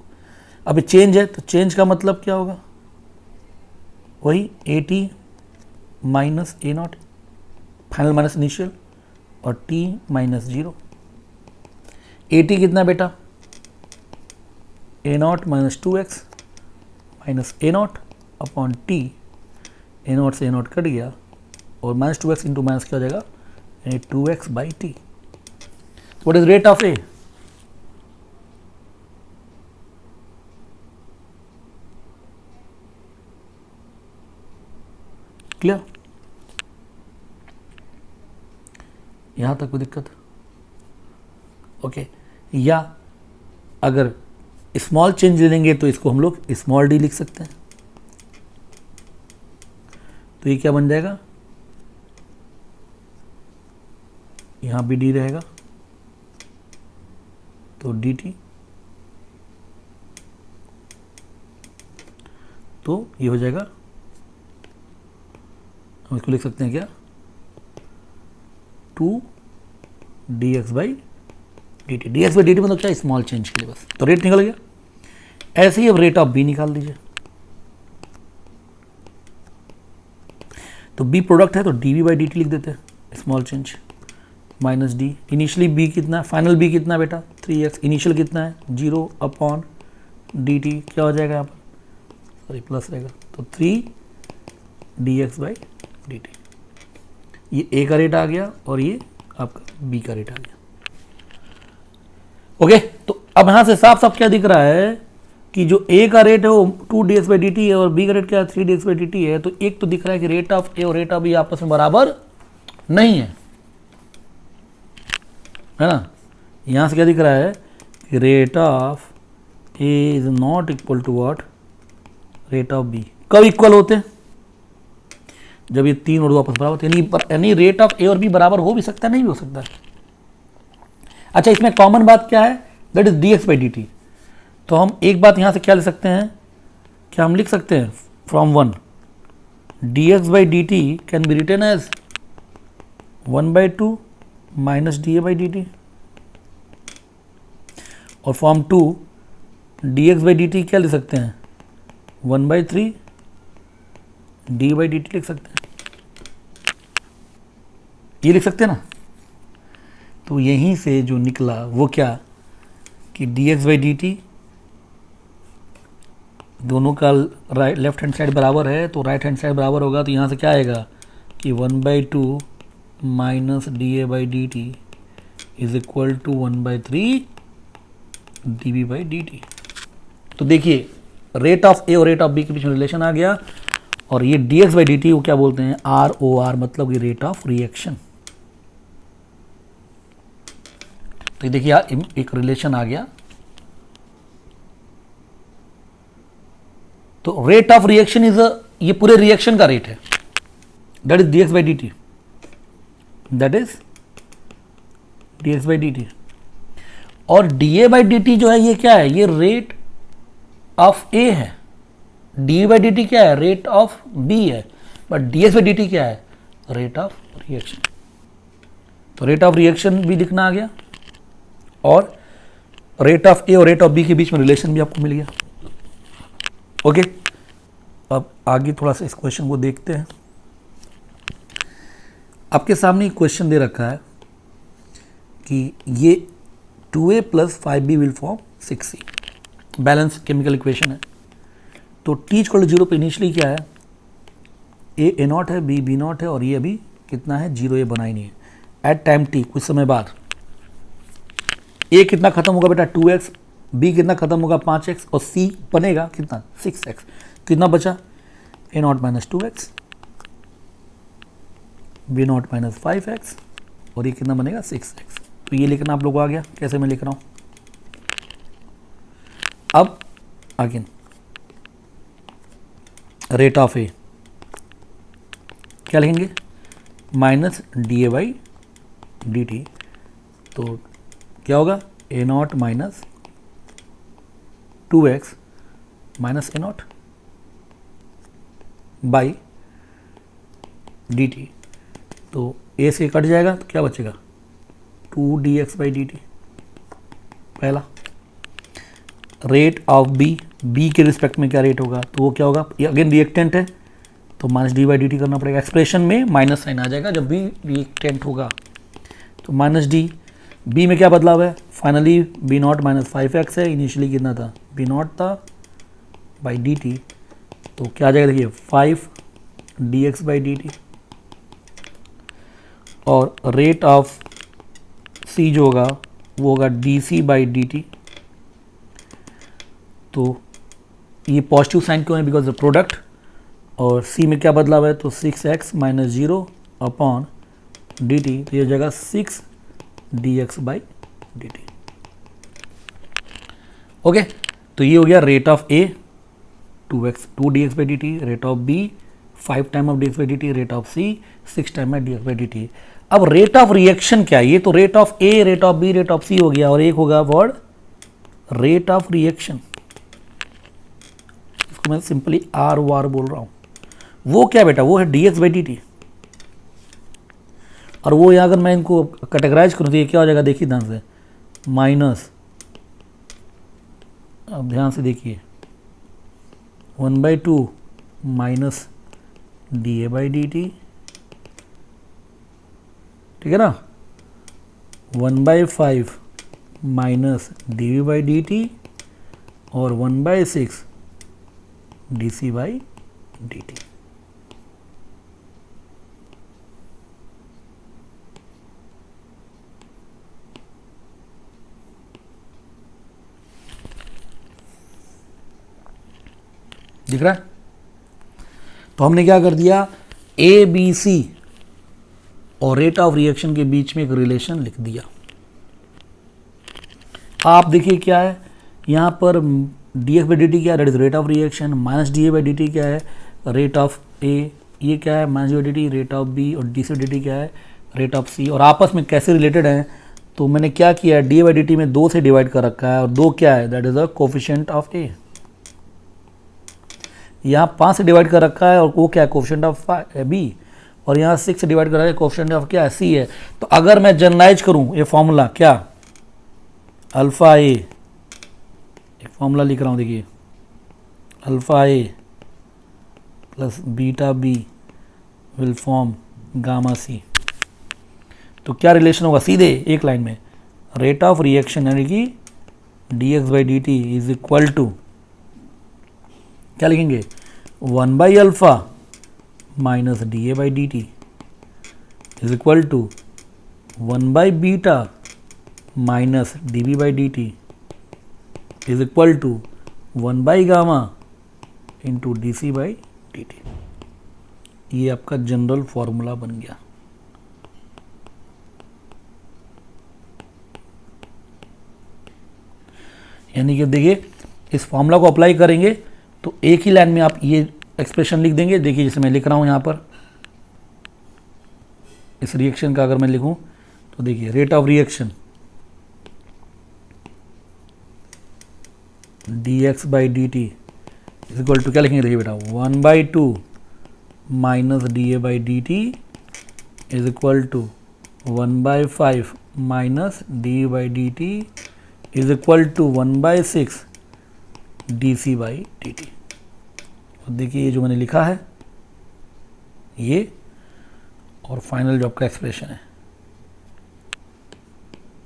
अभी चेंज है तो चेंज का मतलब क्या होगा, वही A T minus A naught, final minus initial, और टी माइनस 0। ए टी कितना बेटा A naught minus 2x minus A naught upon T, A naught से ए नॉट कट गया, और माइनस 2x इंटू माइनस क्या हो जाएगा, यानी 2x by T. What is rate of A, clear, यहां तक कोई दिक्कत, ओके। या अगर स्मॉल चेंज ले लेंगे तो इसको हम लोग स्मॉल डी लिख सकते हैं, तो ये क्या बन जाएगा, यहां भी डी रहेगा तो डी टी, तो ये हो जाएगा, हम इसको लिख सकते हैं क्या 2 dx by D T, D X by D T मतलब क्या, स्मॉल चेंज के लिए बस। तो रेट निकल गया। ऐसे ही अब रेट ऑफ बी निकाल दीजिए, तो बी प्रोडक्ट है तो D V by D T लिख देते हैं, small change, minus D, initially B कितना है, फाइनल बी कितना है बेटा 3x, इनिशियल कितना है 0 अपॉन डी टी, क्या हो जाएगा यहाँ पर, सॉरी प्लस रहेगा, तो 3 dx बाई डी टी। ये ए का रेट आ गया और ये आपका बी का रेट आ गया, ओके। तो अब यहां से साफ साफ क्या दिख रहा है कि जो ए का रेट है वो 2 dx बाई डी टी है, और बी का रेट क्या है 3 dx बाई डी टी है। तो एक तो दिख रहा है कि रेट ऑफ ए और रेट ऑफ बी आपस में बराबर नहीं है ना। यहां से क्या दिख रहा है कि rate of A is not equal to what, rate of B. कब इक्वल होते हैं, जब ये तीन और दो आपस बराबर, यानी रेट ऑफ ए और बी बराबर हो भी सकता है, नहीं भी हो सकता है। अच्छा, इसमें कॉमन बात क्या है, that is D X by D T. तो हम एक बात यहाँ से क्या ले सकते हैं, क्या हम लिख सकते हैं from 1 D X by D T can be written as 1/2 minus D A by D T, और form 2 D X by D T क्या लिख सकते हैं 1/3 डी बाई डी टी लिख सकते हैं, ये लिख सकते हैं ना। तो यहीं से जो निकला वो क्या कि D X by D T दोनों का राइट लेफ्ट हैंड साइड बराबर है, तो राइट हैंड साइड बराबर होगा, तो यहाँ से क्या आएगा कि 1/2 minus D A by D T is equal to 1/3 D B by D T. तो देखिए रेट ऑफ ए और रेट ऑफ बी के बीच में रिलेशन आ गया, और ये D X by D T वो क्या बोलते हैं आर ओ आर, मतलब कि रेट ऑफ रिएक्शन। तो देखिए यार एक रिलेशन आ गया। तो रेट ऑफ रिएक्शन इज ये पूरे रिएक्शन का रेट है, that is D X by D T, that is D X by D T. और D A by D T जो है ये क्या है, ये रेट ऑफ ए है, डी बाई डी टी क्या है रेट ऑफ बी है, but D X by D T क्या है रेट ऑफ रिएक्शन। तो रेट ऑफ रिएक्शन भी लिखना आ गया, और रेट ऑफ ए और रेट ऑफ बी के बीच में रिलेशन भी आपको मिल गया, ओके। अब आगे थोड़ा सा इस क्वेश्चन को देखते हैं। आपके सामने एक क्वेश्चन दे रखा है कि ये 2a plus 5b will form 6c, balance chemical equation है। तो t इक्वल टू 0 पे इनिशियली क्या है, a नॉट है, b नॉट है, और ये अभी कितना है 0, ये बना ही नहीं है। एट टाइम t, कुछ समय बाद a कितना खत्म होगा बेटा 2x, b कितना खत्म होगा 5x, और c बनेगा कितना 6x। कितना बचा a not minus 2x, b not minus 5x, और ये कितना बनेगा 6x। तो ये लिखना आप लोगों को आ गया, कैसे मैं लिख रहा हूं। अब अगेन रेट ऑफ ए क्या लिखेंगे, minus D A by D T. तो क्या होगा A naught minus 2x minus A naught by D T. तो ए से कट जाएगा तो क्या बचेगा 2dx बाई डी टी। पहला रेट ऑफ बी के रिस्पेक्ट में क्या रेट होगा, तो वो क्या होगा, ये अगेन रिएक्टेंट है तो minus D by D T करना पड़ेगा। एक्सप्रेशन में माइनस साइन आ जाएगा जब भी रिएक्टेंट होगा, तो माइनस डी। बी में क्या बदलाव है, finally B not minus 5x है, इनिशियली कितना था बी नॉट था बाई डी टी। तो क्या आ जाएगा देखिए 5dx बाई डी टी। और रेट ऑफ सी जो होगा वो होगा D C by D T. तो ये पॉजिटिव साइन क्यों है, बिकॉज द प्रोडक्ट। और सी में क्या बदलाव है, तो 6x minus 0 upon D T, तो ये हो जाएगा 6dx by D T. Okay, तो ये हो गया rate of A 2dx by D T, rate of B 5 time of dx by D T, rate of C 6 time of dx by D T. अब रेट ऑफ रिएक्शन क्या है, ये तो rate of A, rate of B, rate of C हो गया, और एक होगा वर्ड रेट ऑफ रिएक्शन, इसको मैं सिंपली आर ओ आर बोल रहा हूं। वो क्या बेटा, वो है dx बाई डी टी। और वो यहाँ अगर मैं इनको कैटेगराइज करूँ तो ये क्या हो जाएगा, देखिए ध्यान से, माइनस, अब ध्यान से देखिए 1/2 minus D A by D T, ठीक है ना, 1/5 minus D V by D T, और 1/6 D C by D T. दिख रहा है। तो हमने क्या कर दिया, ए बी सी और रेट ऑफ रिएक्शन के बीच में एक रिलेशन लिख दिया। आप देखिए क्या है यहाँ पर, dx बाई डी टी क्या है, that is rate of reaction, minus D A by D T क्या है, रेट ऑफ ए, ये क्या है minus D by D T, rate of B, और डी सी डी टी क्या है रेट ऑफ सी। और आपस में कैसे रिलेटेड हैं, तो मैंने क्या किया है, D A by D T में 2 से डिवाइड कर रखा है, और 2 क्या है, that is the coefficient of A. यहाँ 5 से डिवाइड कर रखा है, और वो क्या है कोफिशिएंट ऑफ बी, और यहाँ 6 से डिवाइड कर रखा है, कोफिशिएंट ऑफ क्या है सी है। तो अगर मैं जनरलाइज करूँ ये फॉर्मूला क्या, अल्फा ए, एक फॉर्मूला लिख रहा हूँ देखिए, alpha A plus beta B will form gamma C. तो क्या रिलेशन होगा, सीधे एक लाइन में रेट ऑफ रिएक्शन यानी कि dx by D T is equal to क्या लिखेंगे 1/अल्फा minus D A by D T is equal to 1/बीटा minus D B by D T is equal to 1/गामा into D C by D T. ये आपका जनरल फॉर्मूला बन गया। यानी कि देखिए इस फॉर्मूला को अप्लाई करेंगे तो एक ही लाइन में आप ये एक्सप्रेशन लिख देंगे। देखिए जैसे मैं लिख रहा हूँ यहाँ पर, इस रिएक्शन का अगर मैं लिखूँ तो देखिए rate of reaction dx by D T is equal to क्या लिखेंगे, देखिए बेटा 1/2 minus D A by D T is equal to 1/5 minus D by D T is equal to 1/6 D C by D T. और देखिए ये जो मैंने लिखा है ये और फाइनल जो आपका एक्सप्रेशन है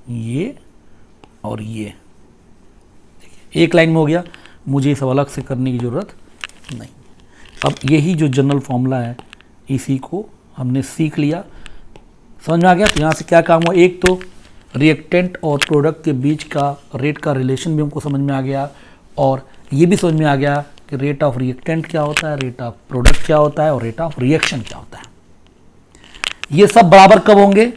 ये और ये, एक लाइन में हो गया, मुझे सब अलग से करने की ज़रूरत नहीं। अब यही जो जनरल फॉर्मूला है इसी को हमने सीख लिया, समझ में आ गया। तो यहाँ से क्या काम हुआ, एक तो रिएक्टेंट और प्रोडक्ट के बीच का रेट का रिलेशन भी हमको समझ में आ गया, और ये भी समझ में आ गया कि रेट ऑफ रिएक्टेंट क्या होता है, रेट ऑफ प्रोडक्ट क्या होता है और रेट ऑफ रिएक्शन क्या होता है। ये सब बराबर कब होंगे,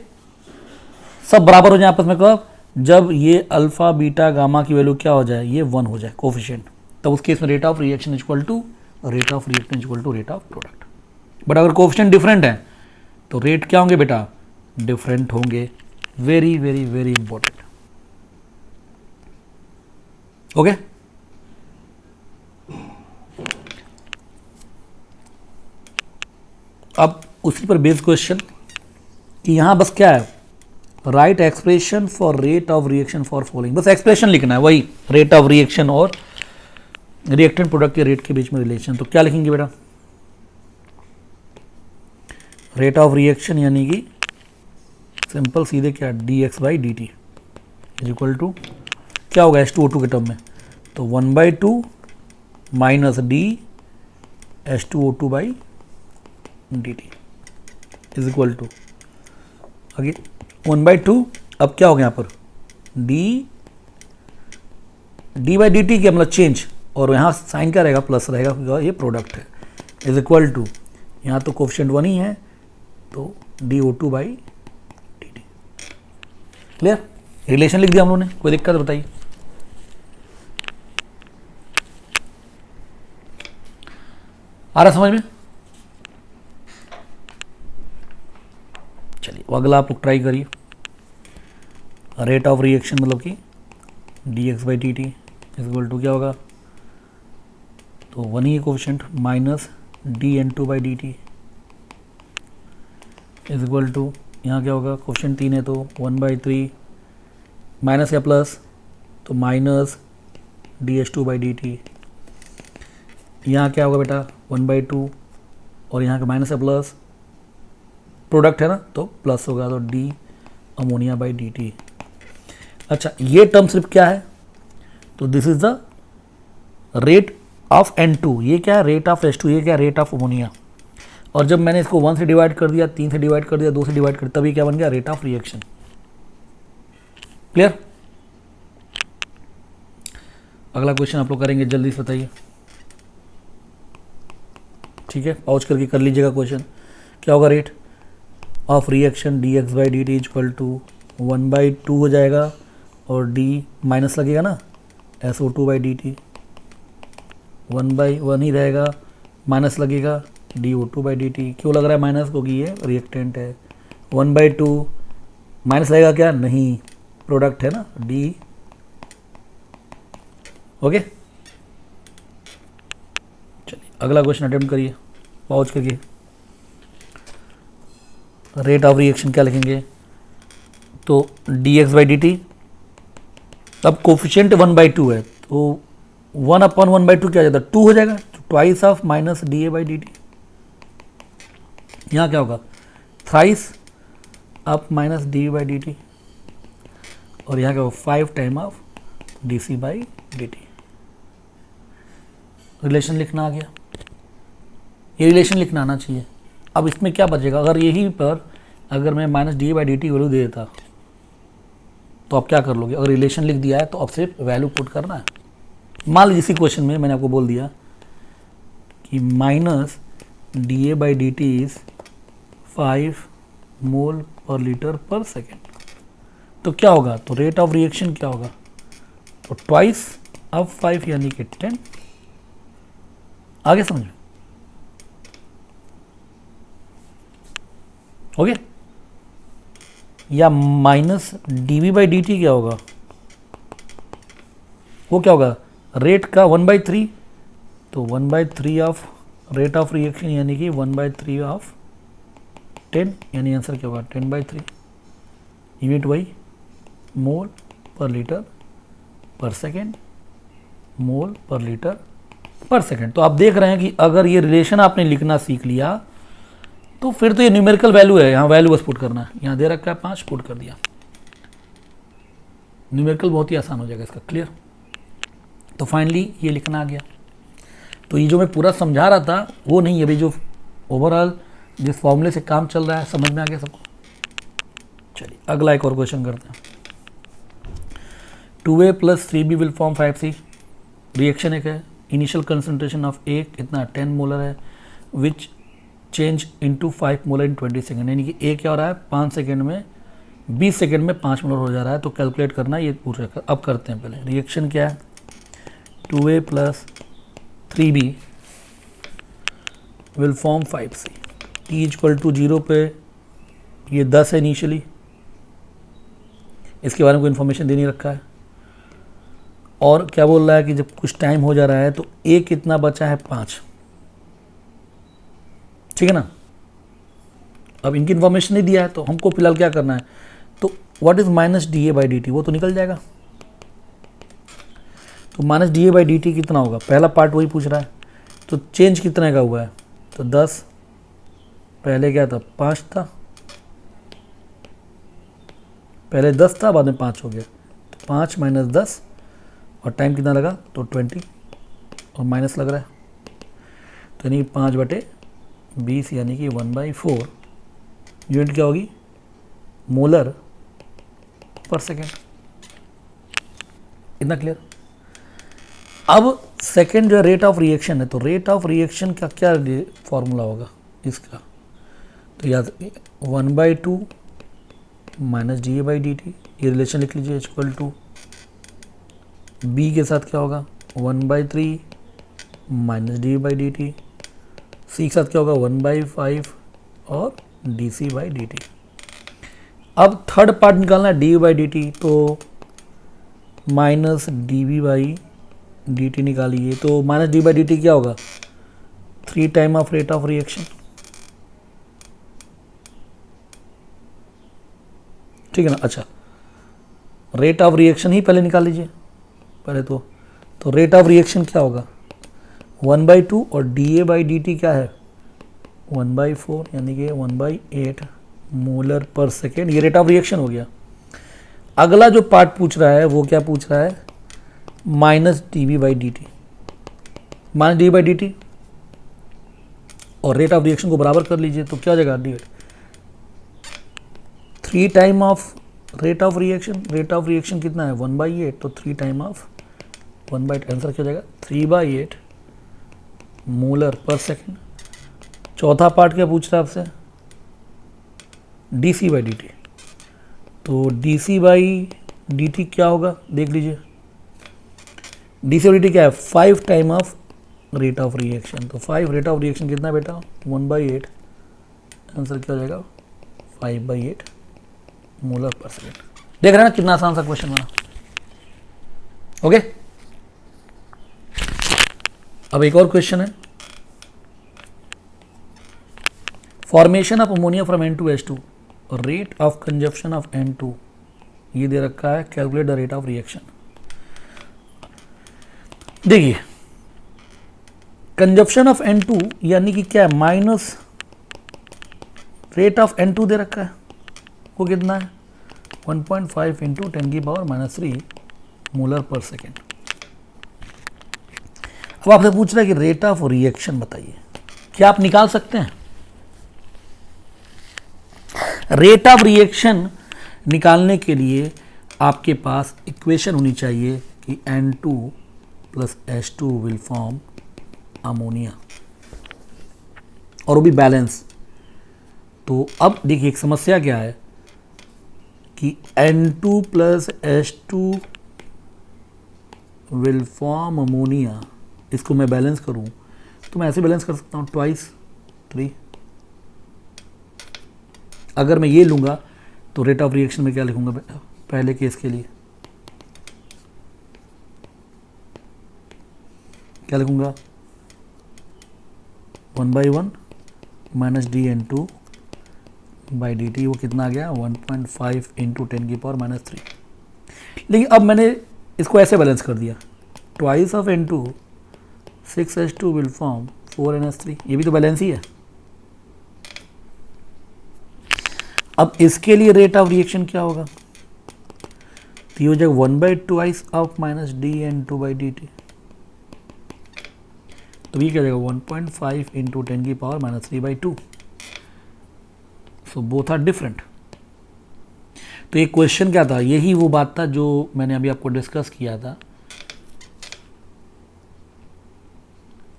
सब बराबर हो जाए आपस में कब, जब ये अल्फा बीटा गामा की वैल्यू क्या हो जाए, ये 1 हो जाए कोफिशिएंट, तब उस केस में rate of reaction equal to rate of reactant equal to rate of product. But अगर कोफिशिएंट डिफरेंट है तो रेट क्या होंगे बेटा, डिफरेंट होंगे। Very very very important. Okay, अब उसी पर बेस्ड क्वेश्चन कि यहां बस क्या है, right expression for rate of reaction for following, बस एक्सप्रेशन लिखना है, वही रेट ऑफ रिएक्शन और रिएक्टेंट प्रोडक्ट के रेट के बीच में रिलेशन। तो क्या लिखेंगे बेटा, रेट ऑफ रिएक्शन यानी कि सिंपल सीधे क्या, dx/dt इज इक्वल टू क्या होगा H2O2 के टर्म में, तो 1/2 minus D H2O2/dt is equal to आगे 1/2। अब क्या हो गया यहाँ पर d/dt क्या मतलब चेंज, और यहाँ साइन क्या रहेगा, प्लस रहेगा क्योंकि ये प्रोडक्ट है, इज इक्वल टू यहाँ तो कोफिशिएंट 1 ही है तो dO2/dt। क्लियर, रिलेशन लिख दिया हम लोगों ने, कोई दिक्कत बताइए। आ रहा समझ में, चलिए अगला आप लोग ट्राई करिए। रेट ऑफ रिएक्शन मतलब कि dx/dt इज इक्वल टू क्या होगा, तो 1 ही coefficient minus dN2/dt is equal to यहाँ क्या होगा, कोफिशिएंट 3 है तो 1/3 माइनस या प्लस, तो माइनस dH2/dt। यहाँ क्या होगा बेटा 1/2 और यहाँ का माइनस या प्लस, प्रोडक्ट है ना तो प्लस होगा, तो डी अमोनिया/dt। अच्छा ये टर्म सिर्फ क्या है, तो this is the rate of N2, ये क्या है रेट ऑफ H2, ये क्या रेट ऑफ अमोनिया। और जब मैंने इसको 1 से डिवाइड कर दिया, 3 से डिवाइड कर दिया, 2 से डिवाइड कर दिया, तभी क्या बन गया, रेट ऑफ रिएक्शन। क्लियर, अगला क्वेश्चन आप लोग करेंगे, जल्दी से बताइए। ठीक है, पॉज करके कर लीजिएगा क्वेश्चन। क्या होगा, rate of reaction dx/dt equal to 1/2 हो जाएगा, और d माइनस लगेगा ना SO2/dt, 1/1 ही रहेगा, माइनस लगेगा dO2/dt। क्यों लग रहा है माइनस, क्योंकि ये रिएक्टेंट है। 1/2 माइनस लगेगा क्या, नहीं प्रोडक्ट है ना d। ओके, चलिए अगला क्वेश्चन अटेम्प्ट करिए पॉज करके। रेट ऑफ रिएक्शन क्या लिखेंगे, तो dx/dt, अब कोफिशिएंट 1/2 है तो 1/1/2 क्या हो जाता है, 2 हो जाएगा, ट्वाइस ऑफ माइनस dA/dt। यहाँ क्या होगा, थ्राइस ऑफ माइनस dA/dt, और यहाँ क्या होगा 5 टाइम ऑफ dC/dt। रिलेशन लिखना आ गया, ये रिलेशन लिखना आना चाहिए। अब इसमें क्या बचेगा, अगर यही पर अगर मैं माइनस dA/dt वैल्यू दे देता तो आप क्या कर लोगे, अगर रिलेशन लिख दिया है तो अब सिर्फ वैल्यू पुट करना है। मान लीजिए इसी क्वेश्चन में मैंने आपको बोल दिया कि माइनस dA/dt इज 5 मोल पर लीटर पर सेकेंड, तो क्या होगा, तो रेट ऑफ रिएक्शन क्या होगा, तो ट्वाइस ऑफ 5 यानी कि 10। आगे समझो, ओके। या माइनस dV/dt क्या होगा, वो क्या होगा, रेट का 1/3, तो 1/3 ऑफ रेट ऑफ रिएक्शन यानी कि 1/3 ऑफ 10, यानी आंसर क्या होगा 10/3। यूनिट वही मोल पर लीटर पर सेकेंड, मोल पर लीटर पर सेकेंड। तो आप देख रहे हैं कि अगर ये रिलेशन आपने लिखना सीख लिया तो फिर तो ये न्यूमेरिकल वैल्यू है, यहाँ वैल्यू बस पुट करना है, यहाँ दे रखा है 5, पुट कर दिया, न्यूमेरिकल बहुत ही आसान हो जाएगा इसका। क्लियर? तो फाइनली ये लिखना आ गया। तो ये जो मैं पूरा समझा रहा था वो नहीं, अभी जो ओवरऑल जिस फॉर्मूले से काम चल रहा है समझ में आ गया सबको। चलिए अगला एक और क्वेश्चन करते हैं। 2A + 3B will form 5C। Reaction एक है, इनिशियल कंसंट्रेशन ऑफ ए कितना 10 मोलर है, which change into 5 molar in 20 second, यानी कि ए क्या हो रहा है 5 सेकेंड में, 20 सेकेंड में 5 मोलर हो जा रहा है। तो कैलकुलेट करना ये पूछ रखा। अब करते हैं पहले रिएक्शन क्या है। 2A + 3B will form 5C। T = 0 पे ये 10 है इनिशियली, इसके बारे में कोई इन्फॉर्मेशन दे नहीं रखा है। और क्या बोल रहा है कि जब कुछ टाइम हो जा रहा है तो ए कितना बचा है 5, ठीक है ना। अब इनकी इन्फॉर्मेशन नहीं दिया है तो हमको फिलहाल क्या करना है, तो व्हाट इज -dA/dt, वो तो निकल जाएगा। तो -dA/dt कितना होगा, पहला पार्ट वही पूछ रहा है। तो चेंज कितने का हुआ है, तो 10, पहले क्या था 5 था, पहले 10 था बाद में 5 हो गया, तो 5 - 10 और टाइम कितना लगा, तो 20 और माइनस लग रहा है, तो यानी 5/20 यानी कि 1/4 यूनिट क्या होगी, मोलर पर सेकेंड। इतना क्लियर। अब सेकेंड जो रेट ऑफ रिएक्शन है, तो रेट ऑफ रिएक्शन का क्या फॉर्मूला होगा इसका, तो याद 1/2 -dA/dt, ये रिलेशन लिख लीजिए, = b के साथ क्या होगा 1/3 -dA/dt, c के साथ क्या होगा 1/5 और dC/dt। अब थर्ड पार्ट निकालना है dA/dt, तो -dB/dt निकालिए, तो -dB/dt क्या होगा 3 time of rate of reaction, ठीक है ना। अच्छा रेट ऑफ रिएक्शन ही पहले निकाल लीजिए पहले तो रेट ऑफ रिएक्शन क्या होगा 1/2 और dA/dt क्या है 1/4 यानी कि 1/8 मोलर पर सेकेंड, ये रेट ऑफ रिएक्शन हो गया। अगला जो पार्ट पूछ रहा है वो क्या पूछ रहा है -dB/dt, -dB/dt और रेट ऑफ रिएक्शन को बराबर कर लीजिए, तो क्या हो जाएगा 3 time of rate of reaction, rate of reaction कितना है 1/8, तो 3 टाइम ऑफ 1/8, आंसर क्या हो जाएगा 3/8 मोलर पर सेकेंड। चौथा पार्ट क्या पूछ रहा है आपसे dC/dt, तो dC/dt क्या होगा देख लीजिए, dC/dt क्या है 5 time of rate of reaction, तो 5 रेट ऑफ रिएक्शन कितना बेटा 1/8, आंसर क्या हो जाएगा 5/8 मोलर पर सेकेंड। देख रहे हैं ना कितना आसान सा क्वेश्चन बना। ओके अब एक और क्वेश्चन है, formation of ammonia from N2H2, rate of consumption of N2 ये दे रखा है, calculate the rate of reaction. देखिए कंजप्शन ऑफ N2 यानी कि क्या है माइनस रेट ऑफ N2 दे रखा है, वो कितना है 1.5 × 10⁻³ मोलर पर सेकेंड। अब आपसे पूछ रहा है कि रेट ऑफ रिएक्शन बताइए, क्या आप निकाल सकते हैं। रेट ऑफ रिएक्शन निकालने के लिए आपके पास इक्वेशन होनी चाहिए कि N2 + H2 will form ammonia, और वो भी बैलेंस। तो अब देखिए एक समस्या क्या है कि N2 + H2 will form ammonia, इसको मैं बैलेंस करूं तो मैं ऐसे बैलेंस कर सकता हूं 2/3। अगर मैं ये लूंगा तो रेट ऑफ रिएक्शन में क्या लिखूंगा बेटा पहले केस के लिए, क्या लिखूंगा 1/1 -dN2/dt, वो कितना आ गया 1.5 × 10⁻³ लेकिन अब मैंने इसको ऐसे बैलेंस कर दिया 2 of N2 6H2 will form 4NH3, ये भी तो बैलेंस ही है। अब इसके लिए रेट ऑफ रिएक्शन क्या होगा, तो ये हो जाएगा 1/2 of minus D N two by D T, तो ये क्या जाएगा 1.5 into 10⁻³ (3/2). So both are different. तो ये क्वेश्चन क्या था, यही वो बात था जो मैंने अभी आपको डिस्कस किया था,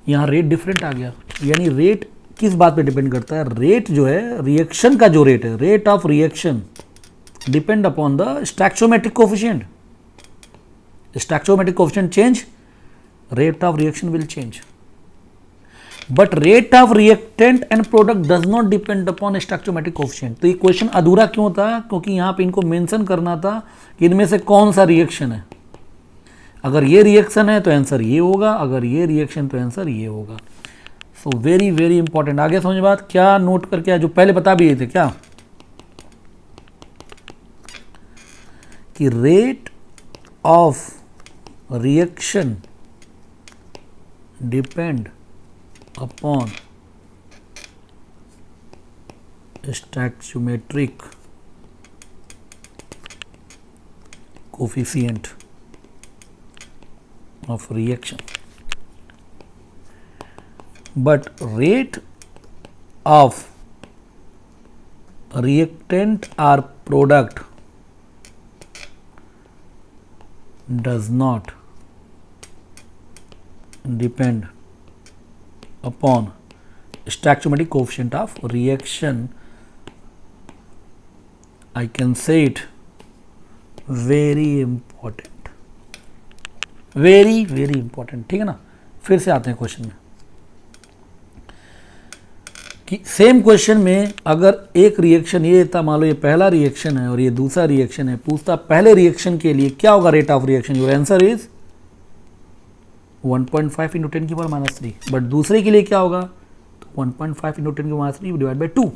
यहाँ रेट डिफरेंट आ गया। यानी रेट किस बात पे डिपेंड करता है, रेट जो है रिएक्शन का जो रेट है, rate of reaction depend upon the stoichiometric coefficient. Stoichiometric coefficient change, rate of reaction will change, but rate of reactant and product does not depend upon stoichiometric coefficient। तो ये क्वेश्चन अधूरा क्यों था, क्योंकि यहाँ पे इनको मेंशन करना था कि इनमें से कौन सा रिएक्शन है। अगर ये रिएक्शन है तो आंसर ये होगा, अगर ये रिएक्शन तो आंसर ये होगा। So very very important. आगे समझ बात, क्या नोट करके जो पहले बता भी थे क्या, कि rate of reaction depend upon stoichiometric coefficient of reaction, but rate of reactant or product does not depend upon stoichiometric coefficient of reaction। I can say it, very important, very very important. ठीक है ना, फिर से आते हैं क्वेश्चन में कि सेम क्वेश्चन में अगर एक रिएक्शन ये था, मान लो ये पहला रिएक्शन है और ये दूसरा रिएक्शन है, पूछता पहले रिएक्शन के लिए क्या होगा rate of reaction, your answer is 1.5 into 10⁻³ but दूसरे के लिए क्या होगा, तो 1.5 into 10⁻³ divide by 2।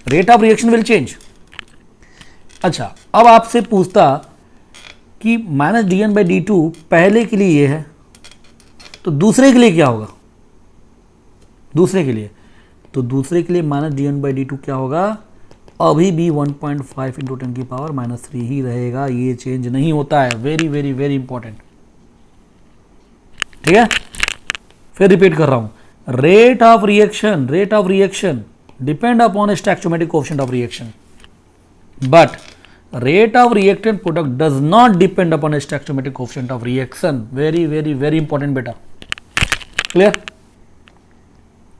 Rate of reaction will change. अच्छा, अब आपसे पूछता कि -dn/d2 पहले के लिए ये है, तो दूसरे के लिए क्या होगा, दूसरे के लिए, तो दूसरे के लिए -dn/d2 क्या होगा, अभी भी 1.5 इंटू 10⁻³ ही रहेगा, ये चेंज नहीं होता है। Very very very important. ठीक है, फिर रिपीट कर रहा हूं, rate of reaction depend upon stoichiometric coefficient of reaction, but rate of reactant product does not depend upon a stoichiometric coefficient of reaction। very very very important बेटा, क्लियर।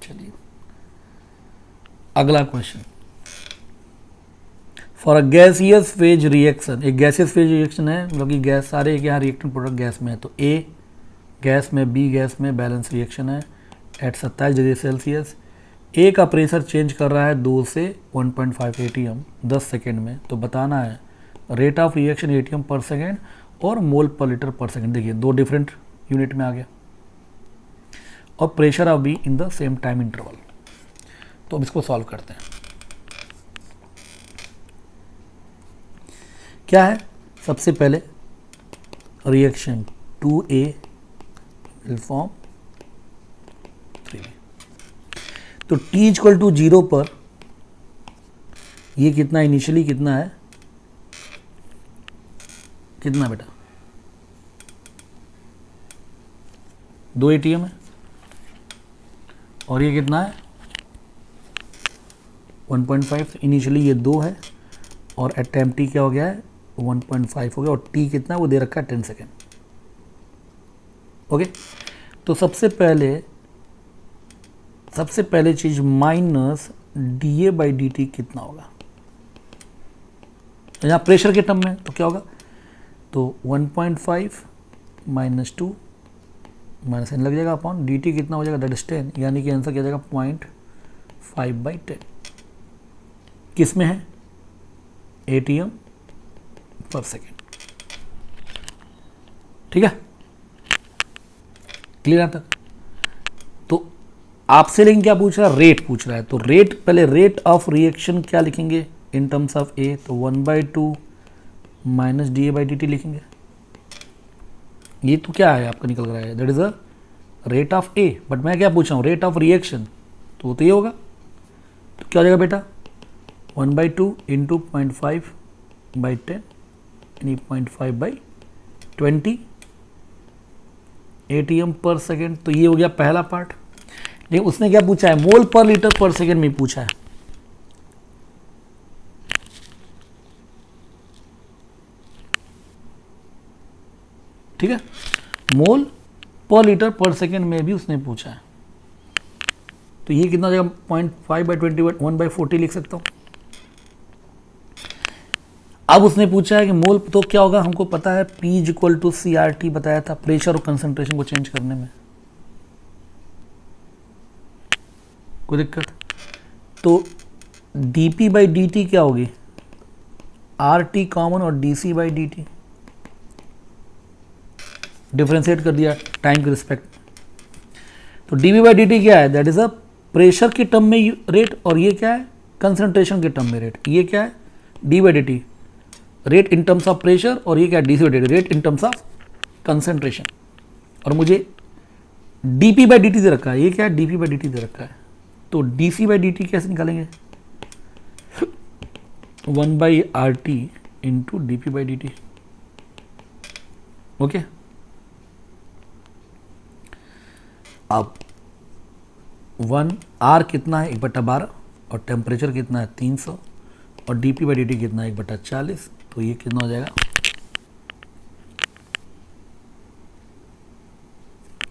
चलिए अगला question, for a gaseous phase reaction, एक गैसियस फेज रिएक्शन है, मतलब कि गैस, सारे यहाँ रिएक्टेंट प्रोडक्ट गैस में है, तो ए गैस में, बी गैस में, बैलेंस रिएक्शन है एट 27 डिग्री सेल्सियस। ए का प्रेशर चेंज कर रहा है 2 से 1.5 atm 10 सेकेंड में, तो बताना है रेट ऑफ रिएक्शन atm पर सेकेंड और मोल पर लीटर पर सेकेंड। देखिए दो डिफरेंट यूनिट में आ गया, और pressure of be in the same time interval. तो अब इसको सॉल्व करते हैं। क्या है, सबसे पहले reaction 2A will form 3B, तो t इक्वल टू 0 पर ये कितना इनिशियली कितना है, कितना बेटा 2 atm है, और ये कितना है 1.5, इनिशियली ये 2 है और एट टाइम t क्या हो गया है 1.5 हो गया, और t कितना वो दे रखा है 10 सेकेंड। ओके, तो सबसे पहले चीज -dA/dt कितना होगा, यहाँ प्रेशर के टर्म में, तो क्या होगा, तो 1.5 -2 माइनस n लग जाएगा अपॉन dt कितना हो जाएगा, दैट इज 10, यानी कि आंसर क्या जाएगा 0.5/10। किस में है, atm पर सेकेंड। ठीक है, क्लियर यहाँ तक। तो आपसे लेकिन क्या पूछ रहा है, रेट पूछ रहा है, तो रेट, पहले रेट ऑफ रिएक्शन क्या लिखेंगे इन टर्म्स ऑफ ए, तो 1/2 -dA/dt लिखेंगे। ये तो क्या है आपका निकल रहा है, that is a rate of A, but मैं क्या पूछ रहा हूँ रेट ऑफ रिएक्शन, तो ये होगा, तो क्या हो जाएगा बेटा 1/2 इंटू 0.5/10 यानी 0.5/20 ATM पर सेकेंड। तो ये हो गया पहला पार्ट। लेकिन उसने क्या पूछा है, मोल पर लीटर पर सेकेंड में पूछा है। ठीक है, मोल पर लीटर पर सेकेंड में भी उसने पूछा है। तो ये कितना हो जाएगा, 0.5/20 1/40 लिख सकता हूं। अब उसने पूछा है कि मोल तो क्या होगा, हमको पता है P = CRT बताया था प्रेशर और कंसंट्रेशन को चेंज करने में। कोई दिक्कत? तो dP/dt क्या होगी, RT कॉमन और dC/dt डिफ्रेंशिएट कर दिया टाइम के रिस्पेक्ट। तो dP/dt क्या है, दैट इज अ प्रेशर के टर्म में रेट, और ये क्या है, कंसंट्रेशन के टर्म में रेट। ये क्या है, d/dt rate in terms of pressure, और ये क्या है, dC/dt rate in terms of concentration. और मुझे dP/dt दे रखा है, ये क्या है, dP/dt दे रखा है। तो dC/dt कैसे निकालेंगे, 1/RT इंटू dP/dt। ओके, अब 1R कितना है, 1/12, और टेम्परेचर कितना है 300, और dP/dt कितना है 1/40। तो ये कितना हो जाएगा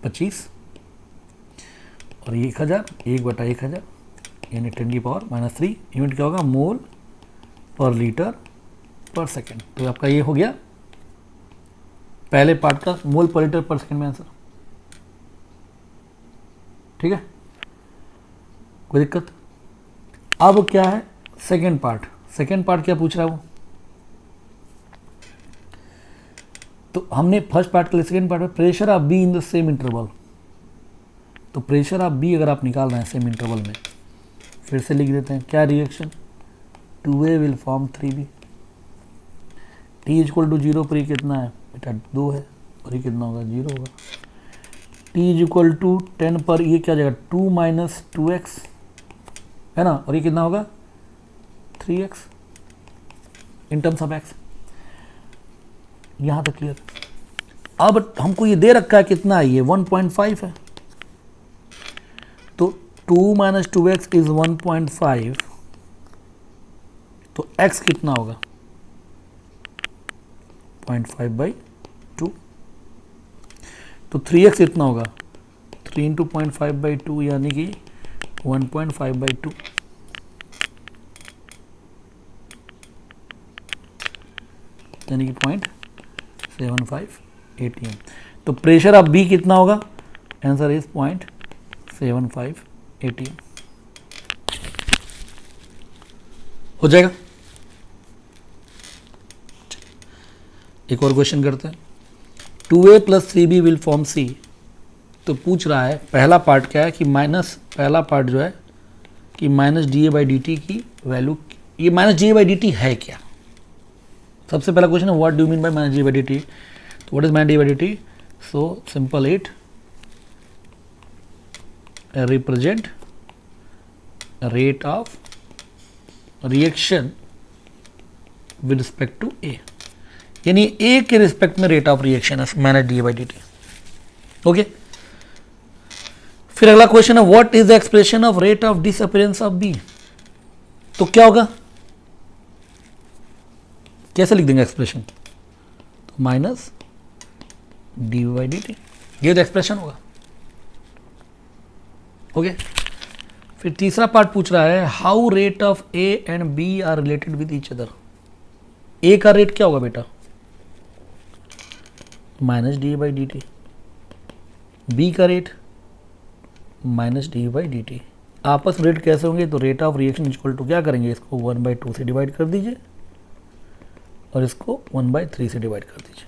25, और ये 1000 1/1000 यानी 10⁻³ यूनिट क्या होगा, मोल पर लीटर पर सेकेंड। तो आपका ये हो गया पहले पार्ट का मोल पर लीटर पर सेकेंड में आंसर। ठीक है, कोई दिक्कत? अब क्या है सेकेंड पार्ट। सेकेंड पार्ट क्या पूछ रहा है वो, तो हमने फर्स्ट पार्ट के लिए सेकेंड पार्ट में pressure of be in the same interval. तो प्रेशर ऑफ बी अगर आप निकाल रहे हैं सेम इंटरवल में, फिर से लिख देते हैं क्या reaction, 2A will form 3B। T = 0 पर ये कितना है बेटा 2 है, और ये कितना होगा 0 होगा। T = 10 पर ये क्या जाएगा 2 - 2x है ना, और ये कितना होगा 3x in terms of x। यहां तक क्लियर? अब हमको ये दे रखा है कितना है, ये 1.5 है। तो 2 - 2x इज 1.5। तो x कितना होगा 0.5/2। तो 3x कितना होगा 3 × 0.5/2 यानी कि 1.5/2। यानी कि 0.75 ATM। तो प्रेशर ऑफ बी कितना होगा, आंसर इज 0.75 ATM हो जाएगा। एक और क्वेश्चन करते हैं, 2A + 3B will form C। तो पूछ रहा है पहला पार्ट क्या है कि पहला पार्ट जो है कि -dA/dt की वैल्यू, ये -dA/dt है क्या। सबसे पहला क्वेश्चन है what do mean by -dA/dt। तो what is -dA/dt, so simple it represent rate of reaction with respect to A, यानी A के रिस्पेक्ट में रेट ऑफ रिएक्शन है -dA/dt। ओके, फिर अगला क्वेश्चन है what is the expression of rate of disappearance of B। तो क्या होगा, कैसे लिख देंगे एक्सप्रेशन, तो -dA/dt, ये तो एक्सप्रेशन होगा। ओके, फिर तीसरा पार्ट पूछ रहा है how rate of A and B are related with each other. A का रेट क्या होगा बेटा -dA/dt, B का रेट -dA/dt। आपस में रेट कैसे होंगे, तो rate of reaction equal to क्या करेंगे, इसको 1/2 से डिवाइड कर दीजिए और इसको 1/3 से डिवाइड कर दीजिए,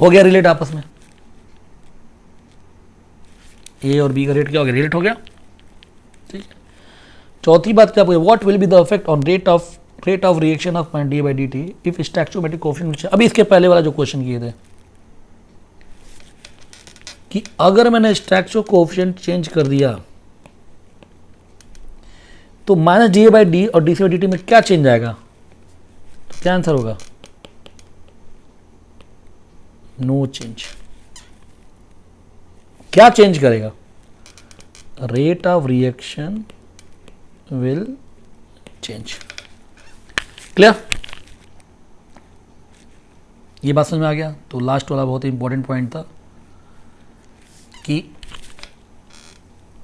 हो गया रिलेट आपस में। ए और बी का रेट क्या हो गया, रिलेट हो गया। ठीक है, चौथी बात क्या पूछे, what will be the effect on rate of reaction of dA/dt if stoichiometric coefficient. अभी इसके पहले वाला जो क्वेश्चन किए थे कि अगर मैंने स्टैचो कोएफिशिएंट चेंज कर दिया तो minus D A by D और D C by D T में क्या चेंज आएगा, तो क्या आंसर होगा, नो चेंज। क्या चेंज करेगा, rate of reaction will change. Clear, ये बात समझ में आ गया। तो लास्ट वाला बहुत ही इंपॉर्टेंट पॉइंट था कि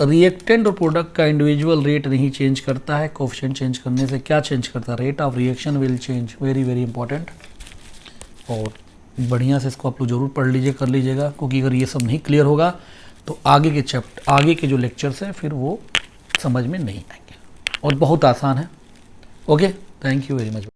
रिएक्टेंट और प्रोडक्ट का इंडिविजुअल रेट नहीं चेंज करता है, कोफिशिएंट चेंज करने से क्या चेंज करता है, rate of reaction will change. Very very important, और बढ़िया से इसको आप लोग जरूर पढ़ लीजिए, कर लीजिएगा, क्योंकि अगर ये सब नहीं क्लियर होगा तो आगे के जो लेक्चर्स हैं फिर वो समझ में नहीं आएंगे, और बहुत आसान है। Okay, thank you very much.